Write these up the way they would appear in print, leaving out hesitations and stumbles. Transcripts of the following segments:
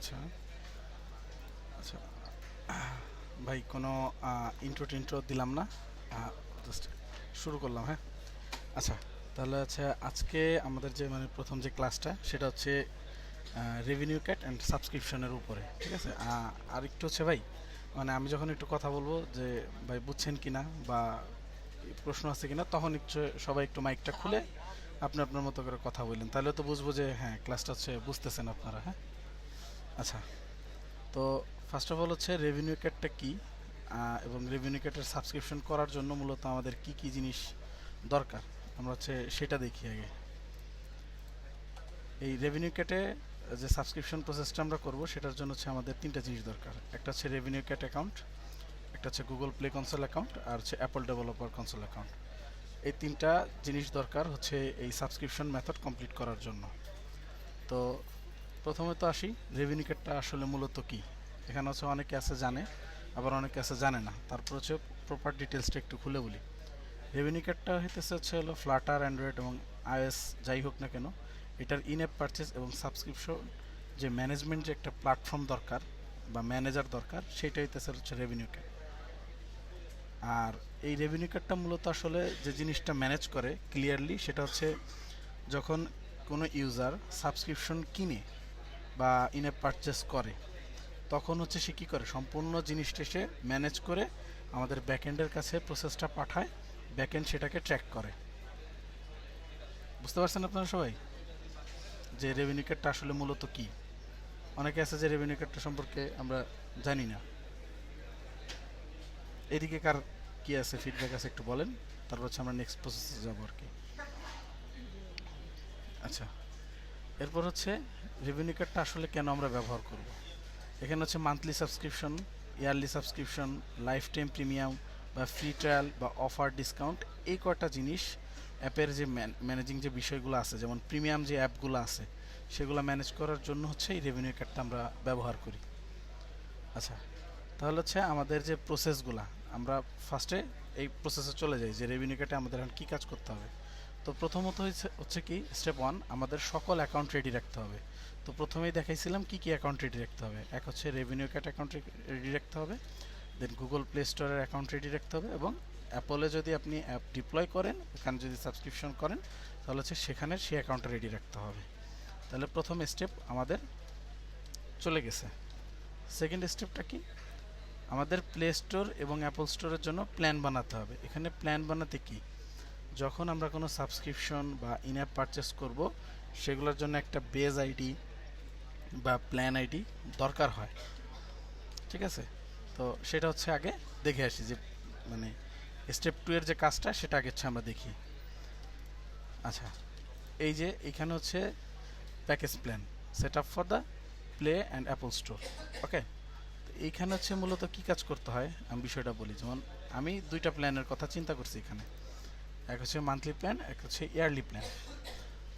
আচ্ছা আচ্ছা ভাই কোনো ইন্ট্রো টিন্ট্রো দিলাম না, জাস্ট শুরু করলাম। হ্যাঁ, আচ্ছা তাহলে আচ্ছা আজকে আমাদের যে মানে প্রথম যে ক্লাসটা সেটা হচ্ছে রেভিনিউ ক্যাট অ্যান্ড সাবস্ক্রিপশনের উপরে, ঠিক আছে। আর একটু হচ্ছে ভাই, মানে আমি যখন একটু কথা বলবো যে ভাই বুঝছেন কিনা বা প্রশ্ন আছে কিনা, তখন একটু সবাই একটু মাইকটা খুলে আপনি আপনার মতো করে কথা বললেন, তাহলে তো বুঝবো যে হ্যাঁ ক্লাসটা হচ্ছে বুঝতেছেন আপনারা। হ্যাঁ, আচ্ছা তো ফার্স্ট অফ অল হচ্ছে রেভিনিউ ক্যাটটা কি, এবং রেভিনিউ ক্যাটের সাবস্ক্রিপশন করার জন্য মূলত আমাদের কি কি জিনিস দরকার আমরা হচ্ছে সেটা দেখি আগে। এই রেভিনিউ ক্যাটে যে সাবস্ক্রিপশন প্রসেসটা আমরা করব সেটার জন্য হচ্ছে আমাদের তিনটা জিনিস দরকার। একটা হচ্ছে রেভিনিউ ক্যাট অ্যাকাউন্ট, একটা হচ্ছে গুগল প্লে কনসোল অ্যাকাউন্ট, আর হচ্ছে অ্যাপল ডেভেলপার কনসোল অ্যাকাউন্ট। এই তিনটা জিনিস দরকার হচ্ছে এই সাবস্ক্রিপশন মেথড কমপ্লিট করার জন্য। তো প্রথমে তো আসি, রেভিনিউ ক্যাটটা আসলে মূলত কি। এখানে হচ্ছে অনেকে আছে জানে, আবার অনেকে আছে জানে না, তারপর হচ্ছে প্রপার ডিটেলসটা একটু খুলে বলি। রেভিনিউ কার্ডটা হইতেছে হচ্ছে হলো ফ্লাটার, অ্যান্ড্রয়েড এবং আইওএস যাই হোক না কেন, এটার ইন অ্যাপ পারচেস এবং সাবস্ক্রিপশন যে ম্যানেজমেন্ট যে একটা প্ল্যাটফর্ম দরকার বা ম্যানেজার দরকার, সেটা হইতেছে হচ্ছে রেভিনিউ কার্ড। আর এই রেভিনিউ কার্ডটা মূলত আসলে যে জিনিসটা ম্যানেজ করে ক্লিয়ারলি, সেটা হচ্ছে যখন কোনো ইউজার সাবস্ক্রিপশন কিনে বা ইন অ্যাপ পারচেস করে, তখন হচ্ছে সে কী করে, সম্পূর্ণ জিনিসটা সে ম্যানেজ করে আমাদের ব্যাকএন্ডের কাছে প্রসেসটা পাঠায়, ব্যাকএন্ড সেটাকে ট্র্যাক করে। বুঝতে পারছেন আপনারা সবাই যে রেভিনিউ কার্ডটা আসলে মূলত কি। অনেকে আছে যে রেভিনিউ কার্ডটা সম্পর্কে আমরা জানি না। এদিকে কার কি আছে, ফিডব্যাক আছে একটু বলেন, তারপর হচ্ছে আমরা নেক্সট প্রসেসে যাবো আর কি। আচ্ছা, এরপর হচ্ছে রেভিনিউ কার্ডটা আসলে কেন আমরা ব্যবহার করব। এখানে হচ্ছে monthly subscription, yearly subscription, life time premium বা ফ্রি ট্রায়াল বা অফার ডিসকাউন্ট, এই কয়টা জিনিস অ্যাপের যে ম্যানেজিং যে বিষয়গুলো আছে, যেমন প্রিমিয়াম যে অ্যাপগুলো আছে সেগুলো ম্যানেজ করার জন্য হচ্ছে এই রেভিনিউ কার্ডটা আমরা ব্যবহার করি। আচ্ছা, তাহলে হচ্ছে আমাদের যে প্রসেসগুলা, আমরা ফার্স্টে এই প্রসেসে চলে যাই যে রেভিনিউ কার্ডে আমাদের এখন কী কাজ করতে হবে। তো প্রথমত হচ্ছে কি, স্টেপ ওয়ান, আমাদের সকল অ্যাকাউন্ট রেডি রাখতে হবে। তো প্রথমেই দেখাইছিলাম কি কি অ্যাকাউন্ট রেডি রাখতে হবে। এক হচ্ছে রেভিনিউ কার্ড অ্যাকাউন্ট রেডি রাখতে হবে, দেন গুগল প্লে স্টোরের অ্যাকাউন্ট রেডি রাখতে হবে, এবং অ্যাপলে যদি আপনি অ্যাপ ডিপ্লয় করেন, এখানে যদি সাবস্ক্রিপশন করেন, তাহলে হচ্ছে সেখানে সেই অ্যাকাউন্টটা রেডি রাখতে হবে। তাহলে প্রথম স্টেপ আমাদের চলে গেছে। সেকেন্ড স্টেপটা কি, আমাদের প্লে স্টোর এবং অ্যাপল স্টোরের জন্য প্ল্যান বানাতে হবে। এখানে প্ল্যান বানাতে কি, যখন আমরা কোনো সাবস্ক্রিপশন বা ইন অ্যাপ পারচেস করব, সেগুলোর জন্য একটা বেজ আইডি বা প্ল্যান আইডি দরকার হয়, ঠিক আছে। তো সেটা হচ্ছে আগে দেখে আসি যে মানে স্টেপ টু এর যে কাজটা সেটা আগে হচ্ছে আমরা দেখি। আচ্ছা, এই যে এখানে হচ্ছে package plan set up for the play and Apple store. Okay, এইখানে হচ্ছে মূলত কী কাজ করতে হয় আমি বিষয়টা বলি। যেমন আমি দুইটা প্ল্যানের কথা চিন্তা করছি এখানে, এক হচ্ছে মান্থলি প্ল্যান, এক হচ্ছে ইয়ারলি প্ল্যান।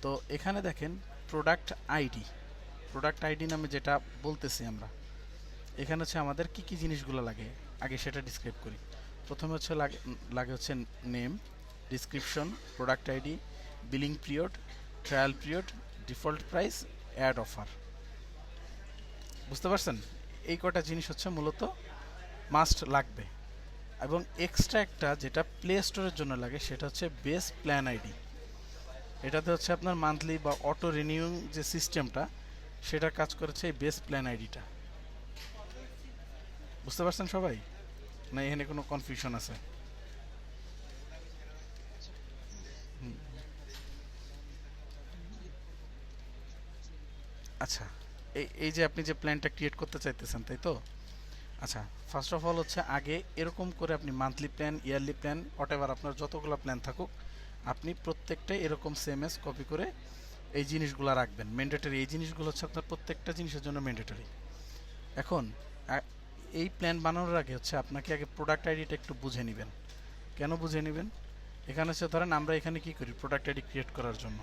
তো এখানে দেখেন প্রোডাক্ট আইডি, প্রোডাক্ট আইডি নামে যেটা বলতেছি আমরা, এখানে হচ্ছে আমাদের কি কি জিনিসগুলো লাগে আগে সেটা ডিসক্রাইব করি। প্রথমে হচ্ছে লাগে হচ্ছে name, description, product ID, billing period, trial period, default price, add offer. বুঝতে পারছেন, এই কটা জিনিস হচ্ছে মূলত মাস্ট লাগবে। এবং এক্সট্রা একটা যেটা প্লে স্টোরের জন্য লাগে সেটা হচ্ছে বেস প্ল্যান আইডি। এটাতে হচ্ছে আপনার মান্থলি বা অটো রিনিউইং যে সিস্টেমটা, সেটা কাজ করেছে এই বেস প্ল্যান আইডিটা। বুঝতে পারছেন সবাই, না এখানে কোনো কনফিউশন আছে? আচ্ছা, এই যে আপনি যে প্ল্যানটা ক্রিয়েট করতে চাইতেছেন, তাই তো? আচ্ছা, ফার্স্ট অফ অল হচ্ছে আগে এরকম করে আপনি monthly plan, yearly plan, whatever আপনার যতগুলো প্ল্যান থাকুক, আপনি প্রত্যেকটাই এরকম সেমএস কপি করে এই জিনিসগুলো রাখবেন। ম্যান্ডেটরি এই জিনিসগুলো হচ্ছে আপনার প্রত্যেকটা জিনিসের জন্য ম্যান্ডেটরি। এখন এই প্ল্যান বানানোর আগে হচ্ছে আপনাকে আগে প্রোডাক্ট আইডিটা একটু বুঝে নেবেন। কেন বুঝে নেবেন, এখানে হচ্ছে ধরেন আমরা এখানে কি করি, প্রোডাক্ট আইডি ক্রিয়েট করার জন্য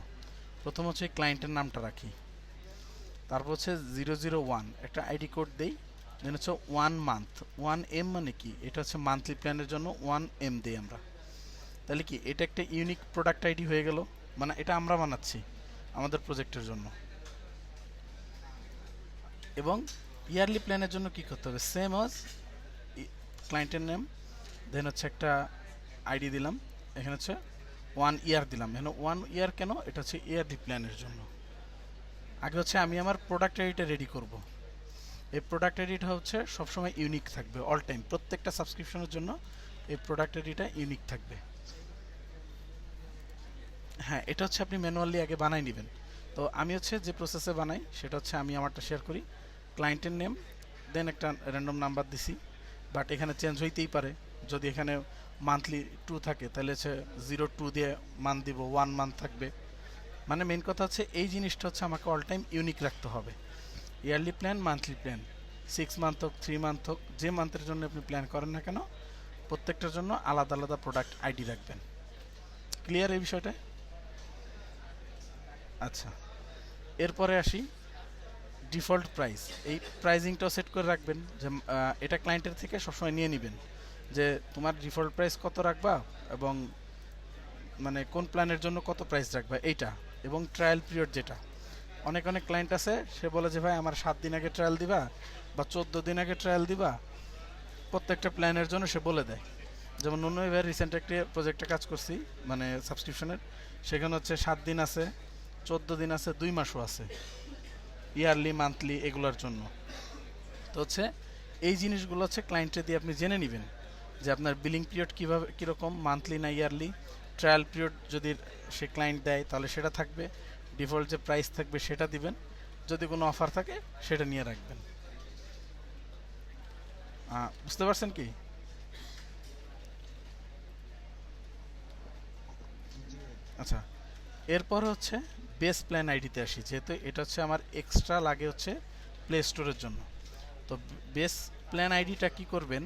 প্রথম হচ্ছে ক্লায়েন্টের নামটা রাখি, তারপর হচ্ছে 001 একটা আইডি কোড দেই, দেন হচ্ছে 1 মান্থ, 1M মানে কি, এটা হচ্ছে মান্থলি প্ল্যানের জন্য 1M দিই আমরা। তাহলে কি এটা একটা ইউনিক প্রোডাক্ট আইডি হয়ে গেল, মানে এটা আমরা বানাচ্ছি আমাদের প্রজেক্টের জন্য। এবং ইয়ারলি প্ল্যানের জন্য কি করতে হবে, সেম আজ ক্লায়েন্টের নেম, দেন হচ্ছে একটা আইডি দিলাম, এখানে হচ্ছে 1 ইয়ার দিলাম। এখানে 1 ইয়ার কেন, এটা হচ্ছে ইয়ারলি প্ল্যানের জন্য। আগে হচ্ছে আমি আমার প্রোডাক্ট আইডিটা রেডি করব। এই প্রোডাক্ট আইডিটা হচ্ছে সবসময় ইউনিক থাকবে, অল টাইম, প্রত্যেকটা সাবস্ক্রিপশনের জন্য এই প্রোডাক্ট আইডিটা ইউনিক থাকবে। হ্যাঁ, এটা হচ্ছে আপনি ম্যানুয়ালি আগে বানাই নেবেন। তো আমি হচ্ছে যে প্রসেসে বানাই সেটা হচ্ছে আমি আমারটা শেয়ার করি। ক্লায়েন্টের নেম, দেন একটা র্যান্ডম নাম্বার দিছি, বাট এখানে চেঞ্জ হইতেই পারে। যদি এখানে মান্থলি 2 থাকে তাহলে হচ্ছে 02 দিয়ে মান্থ দিব, 1 মান্থ থাকবে। মানে মেন কথা হচ্ছে এই জিনিসটা হচ্ছে আমাকে অল টাইম ইউনিক রাখতে হবে। Yearly plan, monthly plan, 6 month হোক, 3 মান্থ হোক, যে মান্থের জন্য আপনি প্ল্যান করেন না কেন, প্রত্যেকটার জন্য আলাদা আলাদা প্রোডাক্ট আইডি রাখবেন। ক্লিয়ার এই বিষয়টা? আচ্ছা, এরপরে আসি ডিফল্ট প্রাইস। এই প্রাইজিংটাও সেট করে রাখবেন যে এটা ক্লায়েন্টের থেকে সবসময় নিয়ে নেবেন যে তোমার ডিফল্ট প্রাইস কত রাখবা এবং মানে কোন প্ল্যানের জন্য কত প্রাইস রাখবা এইটা। এবং ট্রায়াল পিরিয়ড, যেটা অনেক অনেক ক্লায়েন্ট আছে সে বলে যে ভাই আমার 7 দিন আগে ট্রায়াল দিবা বা 14 দিন আগে ট্রায়াল দিবা, প্রত্যেকটা প্ল্যানের জন্য সে বলে দেয়। যেমন নুনু ভাই রিসেন্ট একটি প্রজেক্টে কাজ করছি, মানে সাবস্ক্রিপশনের, সেখানে হচ্ছে 7 দিন আছে, 14 দিন আছে, 2 মাসও আছে, ইয়ারলি মান্থলি এগুলোর জন্য। তো হচ্ছে এই জিনিসগুলো হচ্ছে ক্লায়েন্টে দিয়ে আপনি জেনে নেবেন যে আপনার বিলিং পিরিয়ড কীভাবে, কীরকম, মান্থলি না ইয়ারলি। ট্রায়াল পিরিয়ড যদি সে ক্লায়েন্ট দেয় তাহলে সেটা থাকবে, ডিফল্ট যে প্রাইস থাকবে সেটা দিবেন, যদি কোনো অফার থাকে সেটা নিয়ে রাখবেন। বুঝতে পারছেন কি? আচ্ছা, এরপর হচ্ছে বেস প্ল্যান আইডিতে আসি, যেহেতু এটা হচ্ছে আমার এক্সট্রা লাগে হচ্ছে প্লে স্টোরের জন্য। তো বেস প্ল্যান আইডিটা কি করবেন,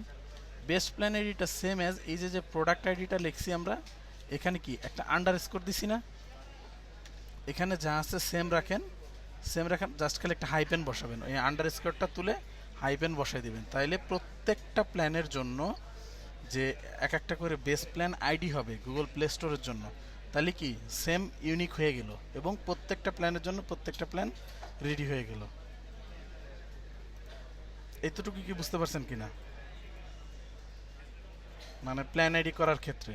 বেস প্ল্যান আইডিটা সেম অ্যাজ এই যে প্রোডাক্ট আইডিটা লিখছি আমরা, এখানে কি একটা আন্ডার স্কোর দিছি না, এখানে যা আছে সেম রাখেন, সেম রাখেন, জাস্ট খালি একটা হাইপেন বসাবেন, ওই আন্ডার স্কোরটা তুলে হাইপেন বসাই দিবেন। তাইলে প্রত্যেকটা প্ল্যানের জন্য যে এক একটা করে বেস প্ল্যান আইডি হবে গুগল প্লে স্টোরের জন্য, তাহলে কি সেম ইউনিক হয়ে গেল এবং প্রত্যেকটা প্ল্যানের জন্য প্রত্যেকটা প্ল্যান রেডি হয়ে গেল। এতটুকু কি বুঝতে পারছেন কিনা, মানে প্ল্যান আইডি করার ক্ষেত্রে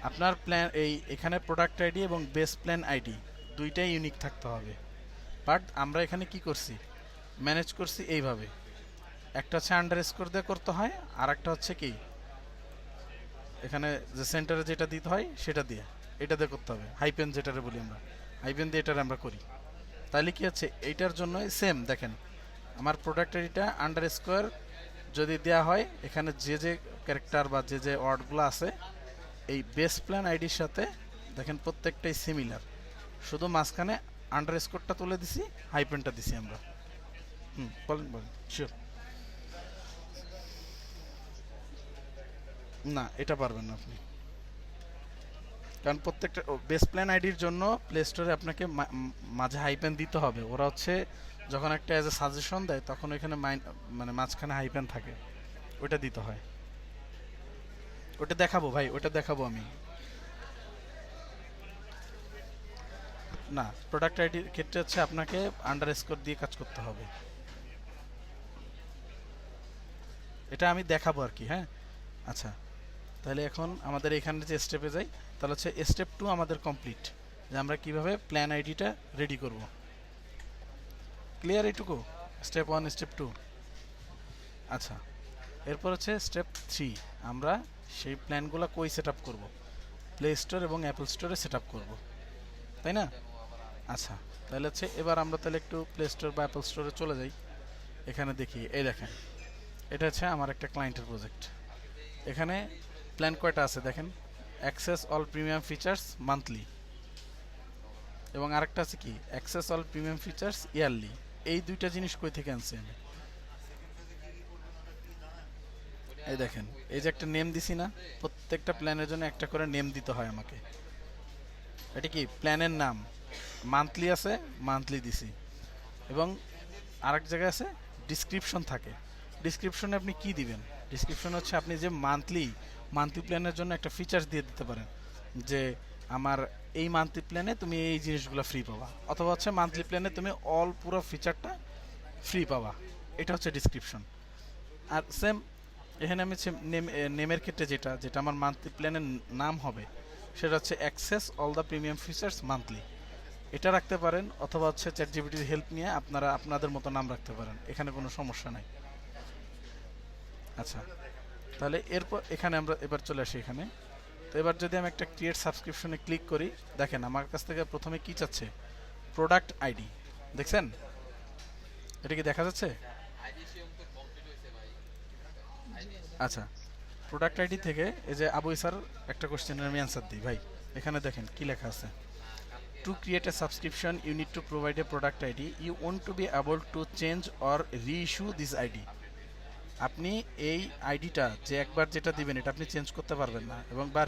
আপনার প্ল্যান এই এখানে প্রোডাক্ট আইডি এবং বেস প্ল্যান আইডি দুইটাই ইউনিক থাকতে হবে। বাট আমরা এখানে কি করছি, ম্যানেজ করছি এইভাবে, একটা হচ্ছে আন্ডার স্কোর দিয়ে করতে হয়, আর একটা হচ্ছে কি এখানে যে সেন্টারে যেটা দিতে হয় সেটা দিয়ে, এটা দিয়ে করতে হবে, হাইপেন যেটারে বলি আমরা, হাইপেন দিয়ে এটারে আমরা করি। তাহলে কি হচ্ছে এইটার জন্য সেম দেখেন, আমার প্রোডাক্ট আইডিটা আন্ডার স্কোয়ার যদি দেওয়া হয়, এখানে যে যে ক্যারেক্টার বা যে যে ওয়ার্ডগুলো আছে এই বেস প্ল্যান আইডির সাথে দেখেন প্রত্যেকটাই সিমিলার, শুধু মাঝখানে আন্ডার স্কোরটা তুলে দিছি, হাইপেনটা দিছি আমরা। বলেন বলেন, শিওর। না, এটা পারবেন না আপনি, কারণ প্রত্যেকটা বেস প্ল্যান আইডির জন্য প্লে স্টোরে আপনাকে মাঝে হাইপেন দিতে হবে। ওরা হচ্ছে যখন একটা অ্যাজ এ সাজেশন দেয় তখন ওইখানে মানে মাঝখানে হাইপেন থাকে, ওইটা দিতে হয়। ওটা দেখাবো ভাই, ওটা দেখাবো আমি। না, প্রোডাক্ট আইডির ক্ষেত্রে হচ্ছে আপনাকে আন্ডার স্কোর দিয়ে কাজ করতে হবে, এটা আমি দেখাবো আর কি। হ্যাঁ, আচ্ছা, তাহলে এখন আমাদের এখানে যে স্টেপে যাই, তাহলে হচ্ছে স্টেপ 2 আমাদের কমপ্লিট, যে আমরা কিভাবে প্ল্যান আইডিটা রেডি করব। ক্লিয়ার এইটুকু, স্টেপ 1 স্টেপ 2। আচ্ছা, এরপর হচ্ছে স্টেপ 3, আমরা সেই প্ল্যানগুলো কই সেট আপ করবো, প্লে স্টোর এবং অ্যাপল স্টোরে সেট আপ করবো, তাই না? আচ্ছা, তাহলে হচ্ছে এবার আমরা তাহলে একটু প্লে স্টোর বা অ্যাপল স্টোরে চলে যাই। এখানে দেখি, এই দেখেন এটা হচ্ছে আমার একটা ক্লায়েন্টের প্রজেক্ট। এখানে প্ল্যান কয়টা আছে দেখেন, access all premium features monthly, এবং আরেকটা আছে কি access all premium features yearly. এই দুইটা জিনিস কই থেকে আনছি আমি, এই দেখেন, এই যে একটা নেম দিছি না, প্রত্যেকটা প্ল্যানের জন্য একটা করে নেম দিতে হয় আমাকে। এটা কি প্ল্যানের নাম, মান্থলি আছে, মান্থলি দিছি, এবং আরেক জায়গায় আছে ডিসক্রিপশন থাকে। ডিসক্রিপশনে আপনি কি দিবেন, ডিসক্রিপশন হচ্ছে আপনি যে মান্থলি প্ল্যানের জন্য একটা ফিচার্স দিয়ে দিতে পারেন, যে আমার এই মান্থলি প্ল্যানে তুমি এই জিনিসগুলো ফ্রি পাবা, অথবা হচ্ছে মান্থলি প্ল্যানে তুমি অল পুরো ফিচারটা ফ্রি পাবা। এটা হচ্ছে ডিসক্রিপশন। আর সেম এখানে আমি নেমের ক্ষেত্রে যেটা যেটা আমার মান্থলি প্ল্যানের নাম হবে সেটা হচ্ছে access all the premium features monthly, এটা রাখতে পারেন, অথবা হচ্ছে চ্যাটজিপিটির হেল্প নিয়ে আপনারা আপনাদের মতো নাম রাখতে পারেন, এখানে কোনো সমস্যা নাই। আচ্ছা, তাহলে এরপর এখানে আমরা এবার চলে আসি এখানে। তো এবার যদি আমি একটা ক্রিয়েট সাবস্ক্রিপশনে ক্লিক করি, দেখেন আমার কাছ থেকে প্রথমে কি চাচ্ছে, প্রোডাক্ট আইডি। দেখছেন এটা কি দেখা যাচ্ছে? আচ্ছা, প্রোডাক্ট আইডি থেকে এই যে আবু ইসার একটা কোশ্চেনের আমি অ্যান্সার দিই ভাই। এখানে দেখেন কি লেখা আছে, to create a subscription you need to provide a product ID, you want to be able to change or reissue this ID. আপনি এই আইডিটা যে একবার যেটা দিবেন এটা আপনি চেঞ্জ করতে পারবেন না, এবং বা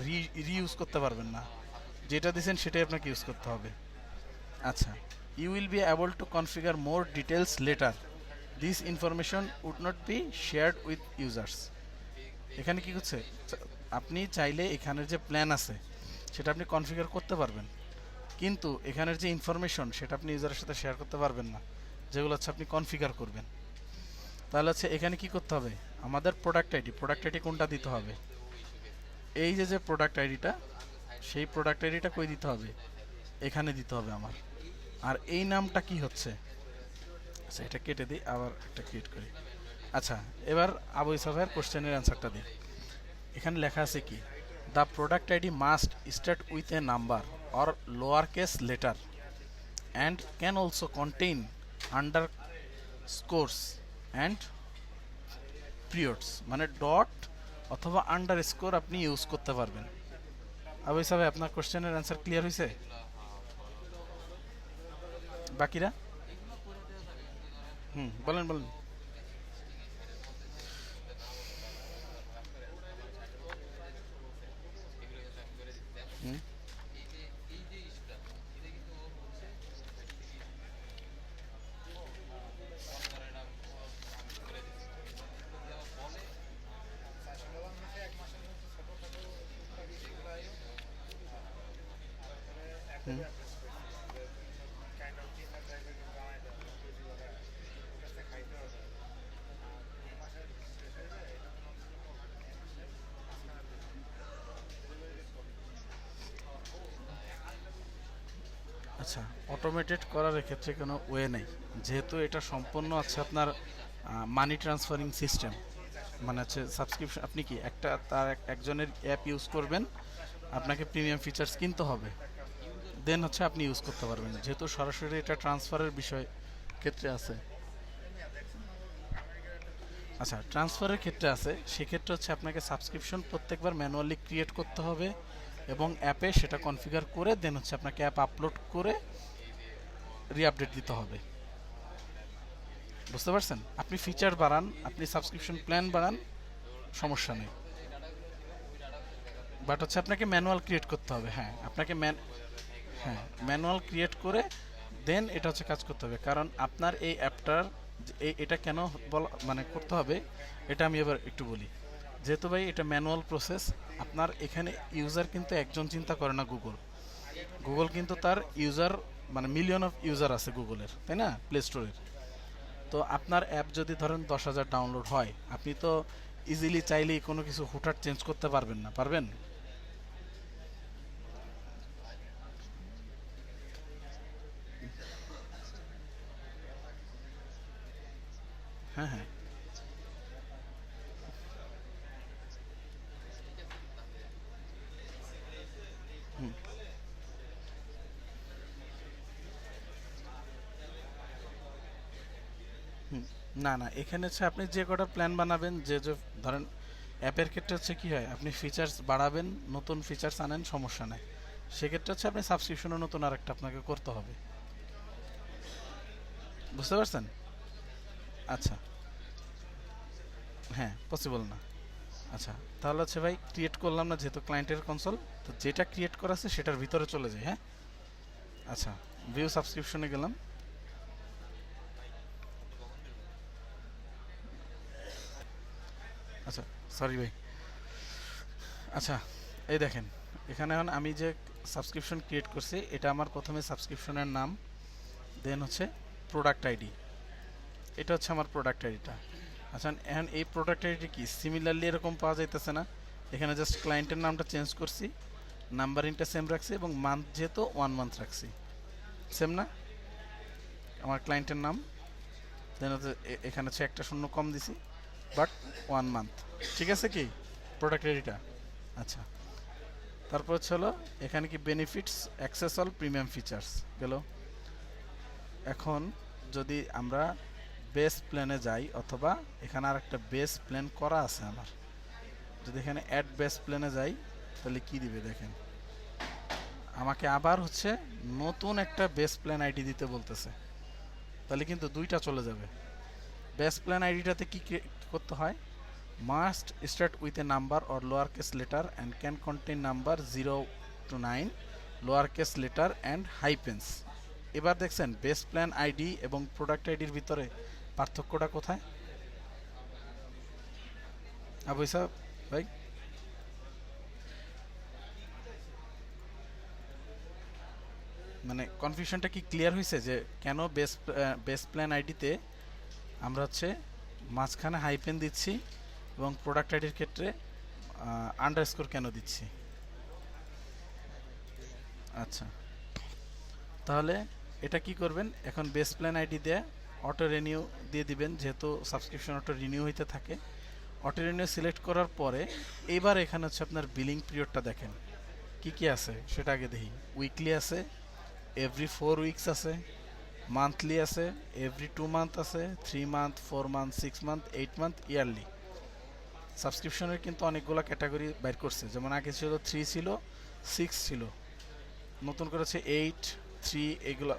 রিইউজ করতে পারবেন না, যেটা দিয়েছেন সেটাই আপনাকে ইউজ করতে হবে। আচ্ছা, you will be able to configure more details later, this information would not be shared with users. এখানে কি হচ্ছে, আপনি চাইলে এখানের যে প্ল্যান আছে সেটা আপনি কনফিগার করতে পারবেন, কিন্তু এখানের যে ইনফরমেশন সেটা আপনি ইউজারের সাথে শেয়ার করতে পারবেন না, যেগুলো হচ্ছে আপনি কনফিগার করবেন। তাহলে হচ্ছে এখানে কি করতে হবে, আমাদের প্রোডাক্ট আইডি কোনটা দিতে হবে, এই যে যে প্রোডাক্ট আইডিটা, সেই প্রোডাক্ট আইডিটা কই দিতে হবে, এখানে দিতে হবে আমার। আর এই নামটা কি হচ্ছে, আচ্ছা এটা কেটে দিই, আবার একটা ক্রিয়েট করি। আচ্ছা, এবার আবু ইসাফের কোশ্চেনের অ্যান্সারটা দিই। এখানে লেখা আছে কি, the product ID must start with a number or lower case letter and can also contain under scores and periods, মানে ডট অথবা আন্ডার স্কোর আপনি ইউজ করতে পারবেন। আবু ইসা ভাই, আপনার কোশ্চেনের অ্যান্সার ক্লিয়ার হয়েছে? বাকিরা বলেন বলেন। হুম হুম আচ্ছা, অটোমেটেড করার এক্ষেত্রে কোনো ওয়ে নেই, যেহেতু এটা সম্পূর্ণ আছে আপনার মানি ট্রান্সফারিং সিস্টেম। মানে হচ্ছে সাবস্ক্রিপশন, আপনি কি একটা তার একজনের অ্যাপ ইউজ করবেন, আপনাকে প্রিমিয়াম ফিচার্স কিনতে হবে, দেন হচ্ছে আপনি ইউজ করতে পারবেন, যেহেতু সরাসরি এটা ট্রান্সফারের বিষয় ক্ষেত্রে আছে। আচ্ছা, ট্রান্সফারের ক্ষেত্রে আছে, সেক্ষেত্রে হচ্ছে আপনাকে সাবস্ক্রিপশন প্রত্যেকবার ম্যানুয়ালি ক্রিয়েট করতে হবে, এবং অ্যাপে সেটা কনফিগার করে দেন হচ্ছে আপনাকে অ্যাপ আপলোড করে রিআপডেট দিতে হবে। বুঝতে পারছেন? আপনি ফিচার বাড়ান, আপনি সাবস্ক্রিপশন প্ল্যান বাড়ান, সমস্যা নেই, বাট হচ্ছে আপনাকে ম্যানুয়াল ক্রিয়েট করতে হবে। হ্যাঁ, আপনাকে হ্যাঁ ম্যানুয়াল ক্রিয়েট করে দেন এটা হচ্ছে কাজ করতে হবে, কারণ আপনার এই অ্যাপটার এটা কেন বলা মানে করতে হবে, এটা আমি এবার একটু বলি। যেহেতু ভাই এটা ম্যানুয়াল প্রসেস, আপনার এখানে ইউজার কিন্তু একজন চিন্তা করে না, গুগল গুগল কিন্তু তার ইউজার মানে মিলিয়ন অফ ইউজার আছে গুগলের, তাই না, প্লে স্টোরের। তো আপনার অ্যাপ যদি ধরেন 10,000 ডাউনলোড হয়, আপনি তো ইজিলি চাইলেই কোনো কিছু হুটহাট চেঞ্জ করতে পারবেন না, পারবেন? হ্যাঁ হ্যাঁ। হুম হুম। না না, এখানে হচ্ছে আপনি যে কটা প্ল্যান বানাবেন, যে যে ধরেন অ্যাপের ক্ষেত্রে হচ্ছে কি হয়, আপনি ফিচার্স বাড়াবেন, নতুন ফিচার্স আনেন, সমস্যা নেই, সেক্ষেত্রে হচ্ছে আপনি সাবস্ক্রিপশনও নতুন আরেকটা আপনাকে করতে হবে। বুঝতে পারছেন? আচ্ছা, হ্যাঁ পসিবল না। আচ্ছা, তাহলে হচ্ছে ভাই ক্রিয়েট করলাম না, যেহেতু ক্লায়েন্টের কনসোল, তো যেটা ক্রিয়েট করা আছে সেটার ভিতরে চলে যায়। হ্যাঁ, আচ্ছা, ভিউ সাবস্ক্রিপশনে গেলাম। আচ্ছা, সরি ভাই। আচ্ছা, এই দেখেন, এখানে এখন আমি যে সাবস্ক্রিপশন ক্রিয়েট করছি, এটা আমার প্রথমে সাবস্ক্রিপশনের নাম, দেন হচ্ছে প্রোডাক্ট আইডি, এটা হচ্ছে আমার প্রোডাক্ট আইডিটা। আচ্ছা, এখন এই প্রোডাক্ট আইডি কি সিমিলারলি এরকম পাওয়া যাইতেছে না? এখানে জাস্ট ক্লায়েন্টের নামটা চেঞ্জ করছি, নাম্বারিংটা সেম রাখছি এবং মান্থ যেহেতু 1 মান্থ রাখছি, সেম না আমার ক্লায়েন্টের নাম, দেন হচ্ছে এখানে হচ্ছে একটা শূন্য কম দিছি, বাট 1 মান্থ, ঠিক আছে কি প্রোডাক্ট আইডিটা? আচ্ছা, তারপর হচ্ছে হলো এখানে কি benefits access all premium features গেল। এখন যদি আমরা বেস প্ল্যানে যাই, অথবা এখানে আর একটা বেস প্ল্যান করা আছে আমার, যদি এখানে অ্যাড বেস প্ল্যানে যাই তাহলে কি দিবে দেখেন, আমাকে আবার হচ্ছে নতুন একটা বেস প্ল্যান আইডি দিতে বলতেছে, তাহলে কিন্তু দুইটা চলে যাবে। বেস প্ল্যান আইডিটাতে কি করতে হয়, must start with a number or lower case letter and can contain number 0 to 9 lower case letter and hyphens. এবার দেখছেন বেস প্ল্যান আইডি এবং প্রোডাক্ট আইডির ভিতরে পার্থক্যটা কোথায়? আবু ইসাব ভাই, মানে কনফিউশনটা কি ক্লিয়ার হয়েছে যে কেন বেস প্ল্যান আইডিতে আমরা হচ্ছে মাঝখানে হাইপেন দিচ্ছি এবং প্রোডাক্ট আইডির ক্ষেত্রে আন্ডারস্কোর কেন দিচ্ছি? আচ্ছা, তাহলে এটা কি করবেন, এখন বেস প্ল্যান আইডি দিয়ে অটো রিনিউ দিয়ে দিবেন, যেহেতু সাবস্ক্রিপশন অটো রিনিউ হইতে থাকে। অটো রিনিউ সিলেক্ট করার পরে এবার এখানে হচ্ছে আপনার বিলিং পিরিয়ডটা দেখেন কি কি আছে সেটা আগে দেখি। উইকলি আছে, এভরি 4 উইকস আছে, মান্থলি আছে, এভরি 2 মান্থ আছে, 3 month, 4 month, 6 month, 8 month, yearly. সাবস্ক্রিপশনের কিন্তু অনেকগুলো ক্যাটাগরি বাইর করছে, যেমন আগে ছিল 3 ছিল, 6 ছিল, নতুন করেছে 8, 3 এগুলো,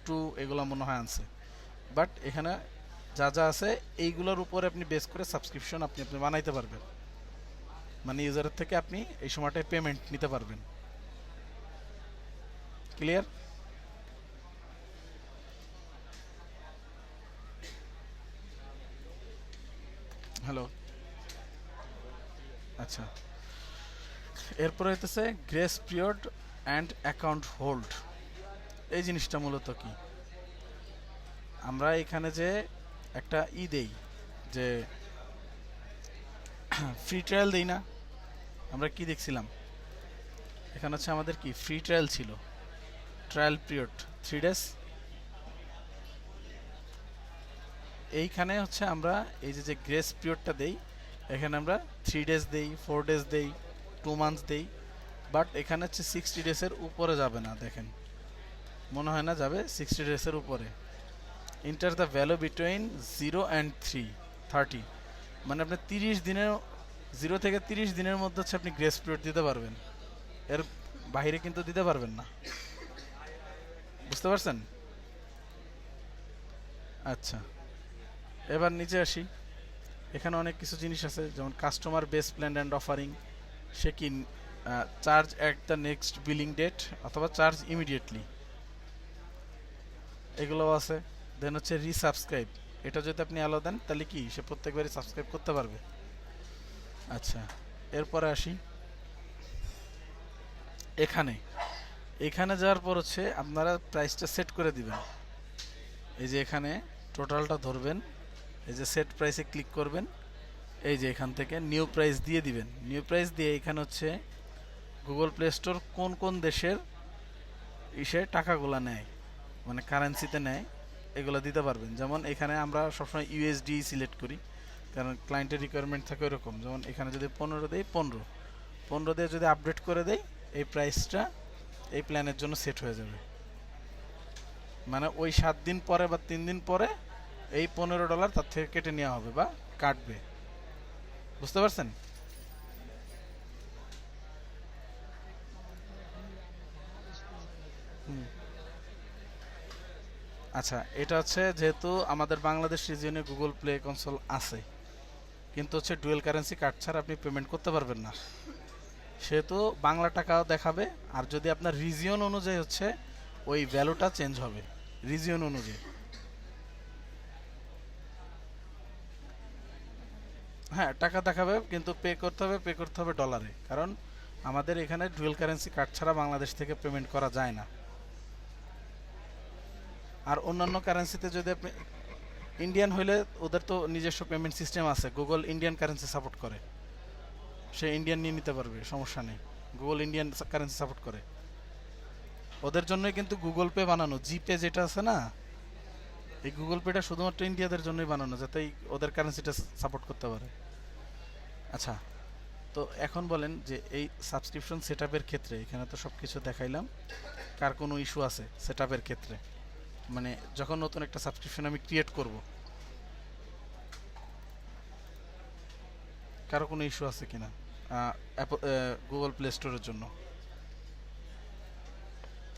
2 এগুলো মনে হয় আনছে। বাট এখানে যা যা আছে এইগুলোর উপরে আপনি বেস করে সাবস্ক্রিপশন আপনি বানাইতে পারবেন, মানে ইউজারের থেকে আপনি এই সময়টায় পেমেন্ট নিতে পারবেন। ক্লিয়ার? হ্যালো, আচ্ছা, এরপরে হইতেছে grace period and account hold. এই জিনিসটা মূলত কি, আমরা এখানে যে একটা দেই যে ফ্রি ট্রায়াল দেই না, আমরা কি দেখছিলাম এখানে হচ্ছে আমাদের কি ফ্রি ট্রায়াল ছিল, ট্রায়াল পিরিয়ড 3 ডেজ। এইখানে হচ্ছে আমরা এই যে গ্রেস পিরিয়ডটা দেই, এখানে আমরা 3 ডেজ দেই, 4 ডেজ দেই, 2 মান্থস দেই, বাট এখানে হচ্ছে 60 ডেজের উপরে যাবে না, দেখেন মনে হয় না যাবে 60 ডেজের উপরে। Enter the value between 0 and 30, মানে আপনি 30 দিনের 0 থেকে 30 দিনের মধ্যে হচ্ছে আপনি গ্রেস পিরিয়ড দিতে পারবেন, এর বাইরে কিন্তু দিতে পারবেন না। বুঝতে পারছেন? আচ্ছা, এবার নিচে আসি, এখানে অনেক কিছু জিনিস আছে, যেমন customer base plan and offering, সে কি charge at the next billing date অথবা চার্জ ইমিডিয়েটলি, এগুলোও আছে। দেন হচ্ছে রিসাবস্ক্রাইব, এটা যদি আপনি অ্যালো দেন তাহলে কি সে প্রত্যেকবারই সাবস্ক্রাইব করতে পারবে। আচ্ছা, এরপরে আসি এখানে, এখানে যাওয়ার পর হচ্ছে আপনারা প্রাইসটা সেট করে দিবেন। এই যে এখানে টোটালটা ধরবেন, এই যে সেট প্রাইসে ক্লিক করবেন, এই যে এখান থেকে নিউ প্রাইস দিয়ে দিবেন। নিউ প্রাইস দিয়ে এখানে হচ্ছে গুগল প্লে স্টোর কোন কোন দেশের টাকাগুলো নেয়, মানে কারেন্সিতে নেয়, এগুলো দিতে পারবেন। যেমন এখানে আমরা সবসময় ইউএসডি সিলেক্ট করি, কারণ ক্লায়েন্টের রিকোয়ারমেন্ট থাকে ওরকম। যেমন এখানে যদি 15 দেই, 15 দিয়ে যদি আপডেট করে দেই, এই প্রাইসটা এই প্ল্যানের জন্য সেট হয়ে যাবে, মানে ওই 7 দিন পরে বা 3 দিন পরে এই $15 তার থেকে কেটে নেওয়া হবে বা কাটবে। বুঝতে পারছেন? আচ্ছা, এটা হচ্ছে যেহেতু আমাদের বাংলাদেশ রিজিয়নে গুগল প্লে কনসোল আছে, কিন্তু হচ্ছে ডুয়েল কারেন্সি কার্ড ছাড়া আপনি পেমেন্ট করতে পারবেন না, সেহেতু বাংলা টাকাও দেখাবে। আর যদি আপনার রিজিয়ন অনুযায়ী হচ্ছে ওই ভ্যালুটা চেঞ্জ হবে, রিজিয়ন অনুযায়ী। হ্যাঁ, টাকা দেখাবে, কিন্তু পে করতে হবে ডলারে, কারণ আমাদের এখানে ডুয়েল কারেন্সি কার্ড ছাড়া বাংলাদেশ থেকে পেমেন্ট করা যায় না। আর অন্যান্য কারেন্সিতে যদি আপনি ইন্ডিয়ান হইলে ওদের তো নিজস্ব পেমেন্ট সিস্টেম আছে, গুগল ইন্ডিয়ান কারেন্সি সাপোর্ট করে, সে ইন্ডিয়ান নিয়ে নিতে পারবে, সমস্যা নেই। গুগল ইন্ডিয়ান কারেন্সি সাপোর্ট করে, ওদের জন্যই কিন্তু গুগল পে বানানো। জিপে যেটা আছে না, এই গুগল পেটা শুধুমাত্র ইন্ডিয়াদের জন্যই বানানো, যাতে ওদের কারেন্সিটা সাপোর্ট করতে পারে। আচ্ছা, তো এখন বলেন যে এই সাবস্ক্রিপশন সেটআপের ক্ষেত্রে এখানে তো সব কিছু দেখাইলাম, কার কোনো ইস্যু আছে সেটআপের ক্ষেত্রে? মানে যখন নতুন একটা সাবস্ক্রিপশন আমি ক্রিয়েট করব, কারো কোনো ইস্যু আছে কিনা গুগল প্লে স্টোরের জন্য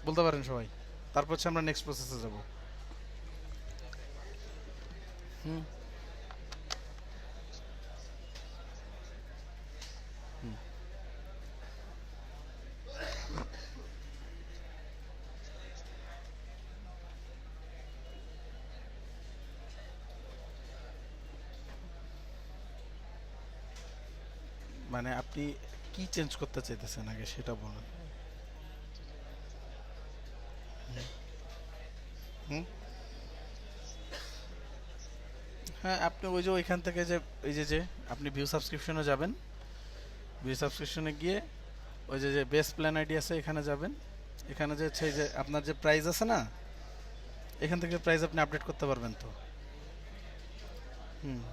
বলতে পারেন সবাই? তারপর হচ্ছে আমরা নেক্সট প্রসেসে যাব। হুম হুম মানে আপনি কি চেঞ্জ করতে চাইতেছেন আগে সেটা বলেন। হুম হ্যাঁ, আপনি ওই যে ওইখান থেকে যে এই যে আপনি ভিউ সাবস্ক্রিপশনে যাবেন, ভিউ সাবস্ক্রিপশনে গিয়ে ওই যে বেস্ট প্ল্যান আইডি আছে এখানে যাবেন। এখানে যে হচ্ছে এই যে আপনার যে প্রাইস আছে না, এখান থেকে প্রাইস আপনি আপডেট করতে পারবেন তো। হুম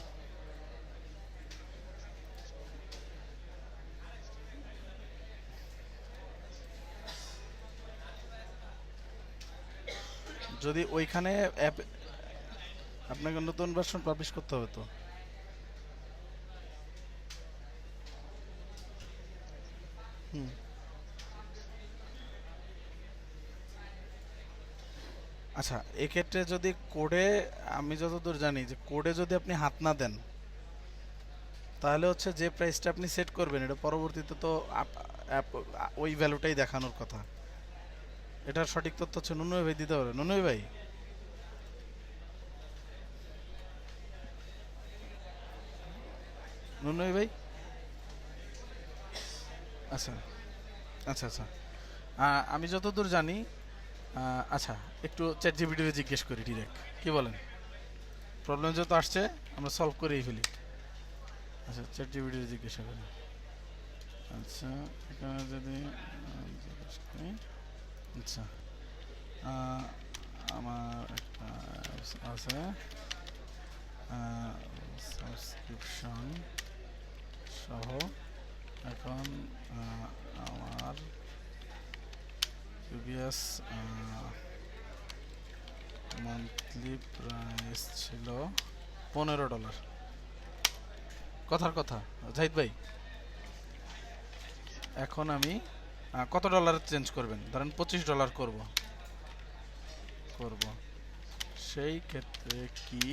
যদি ওইখানে অ্যাপ, আপনাকে নতুন ভার্সন পাবলিশ করতে হবে তো। হুম আচ্ছা, এক্ষেত্রে যদি কোডে, আমি যতদূর জানি যে কোডে যদি আপনি হাত না দেন, তাহলে হচ্ছে যে প্রাইসটা আপনি সেট করবেন এটা পরবর্তীতে তো ওই ভ্যালুটাই দেখানোর কথা। এটার সঠিক তথ্য হচ্ছে নুনু ভাই দিতে পারবে। নুনু ভাই, নুনু ভাই, আচ্ছা আচ্ছা আচ্ছা, আমি যতদূর জানি, আচ্ছা একটু চ্যাট জিপিটিতে জিজ্ঞেস করি ডিরেক্ট, কি বলেন? প্রবলেম যত আসছে আমরা সলভ করেই ফেলি। আচ্ছা, চ্যাট জিপিটিতে জিজ্ঞাসা করি। আচ্ছা, এখানে যদি জিজ্ঞেস করি, আচ্ছা, আহ, আমার একটা apps আছে সাবস্ক্রিপশন সহ, এখন আমার প্রিভিয়াস মান্থলি প্রাইস ছিল $15। কথার কথা জাহিদ ভাই, এখন আমি কত ডলার চেঞ্জ করবেন? ধরেন $25 করব করব সেই ক্ষেত্রে কি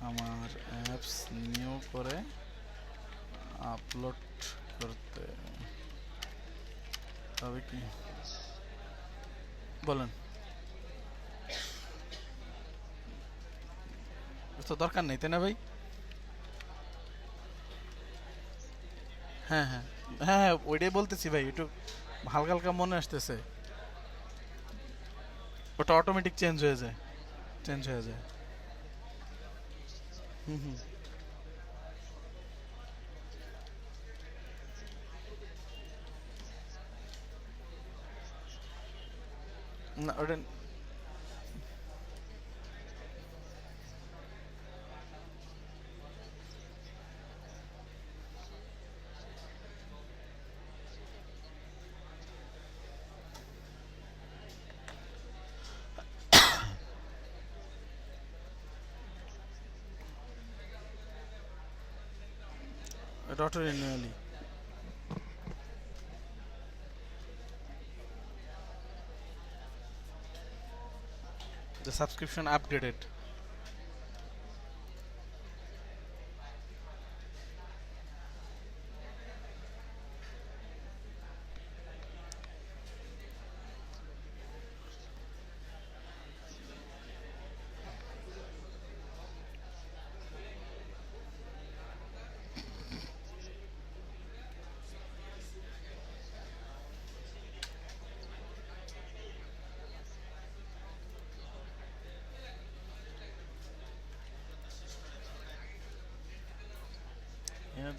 আমার অ্যাপস নিউ করে আপলোড করতে হবে কি বলেন? তো দরকার নেই তাই না ভাই? হ্যাঁ হ্যাঁ হ্যাঁ হ্যাঁ, ওইটাই বলতেছি ভাই, একটু হালকা হালকা মনে আসতেছে। ওটা অটোমেটিক চেঞ্জ হয়ে যায়, চেঞ্জ হয়ে যায়। হুম হুম না ওটা, এটা অটো রিনিউয়ালি। The subscription upgraded.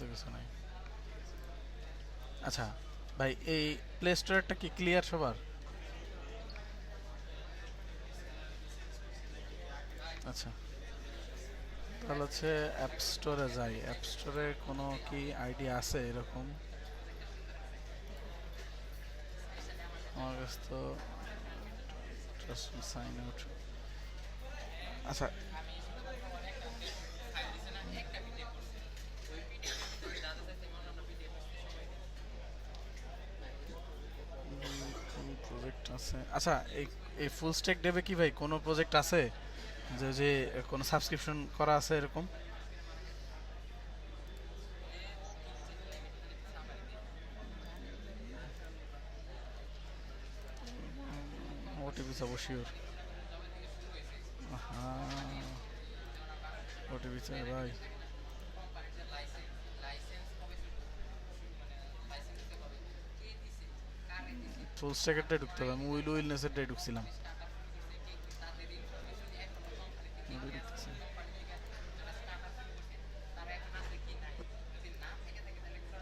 তো কিছু নাই। আচ্ছা ভাই, এই প্লে স্টোরটা কি ক্লিয়ার সবার? আচ্ছা, তাহলে হচ্ছে অ্যাপ স্টোরে যাই। অ্যাপ স্টোরে কোনো কি আইডিয়া আছে এরকম? আমার কাছে তো সাইন আউট। আচ্ছা, কোন প্রজেক্ট আছে? আচ্ছা, এই এই ফুল স্ট্যাক ডেভে কি ভাই কোনো প্রজেক্ট আছে যে যে কোনো সাবস্ক্রিপশন করা আছে এরকম? ওটিপি চাবো শিওর। হ্যাঁ, ওটিপি চাই ভাই। ফুল স্ট্যাকেরটাই ঢুকতে হবে, আমি উইলনেসেরটাই ঢুকছিলাম।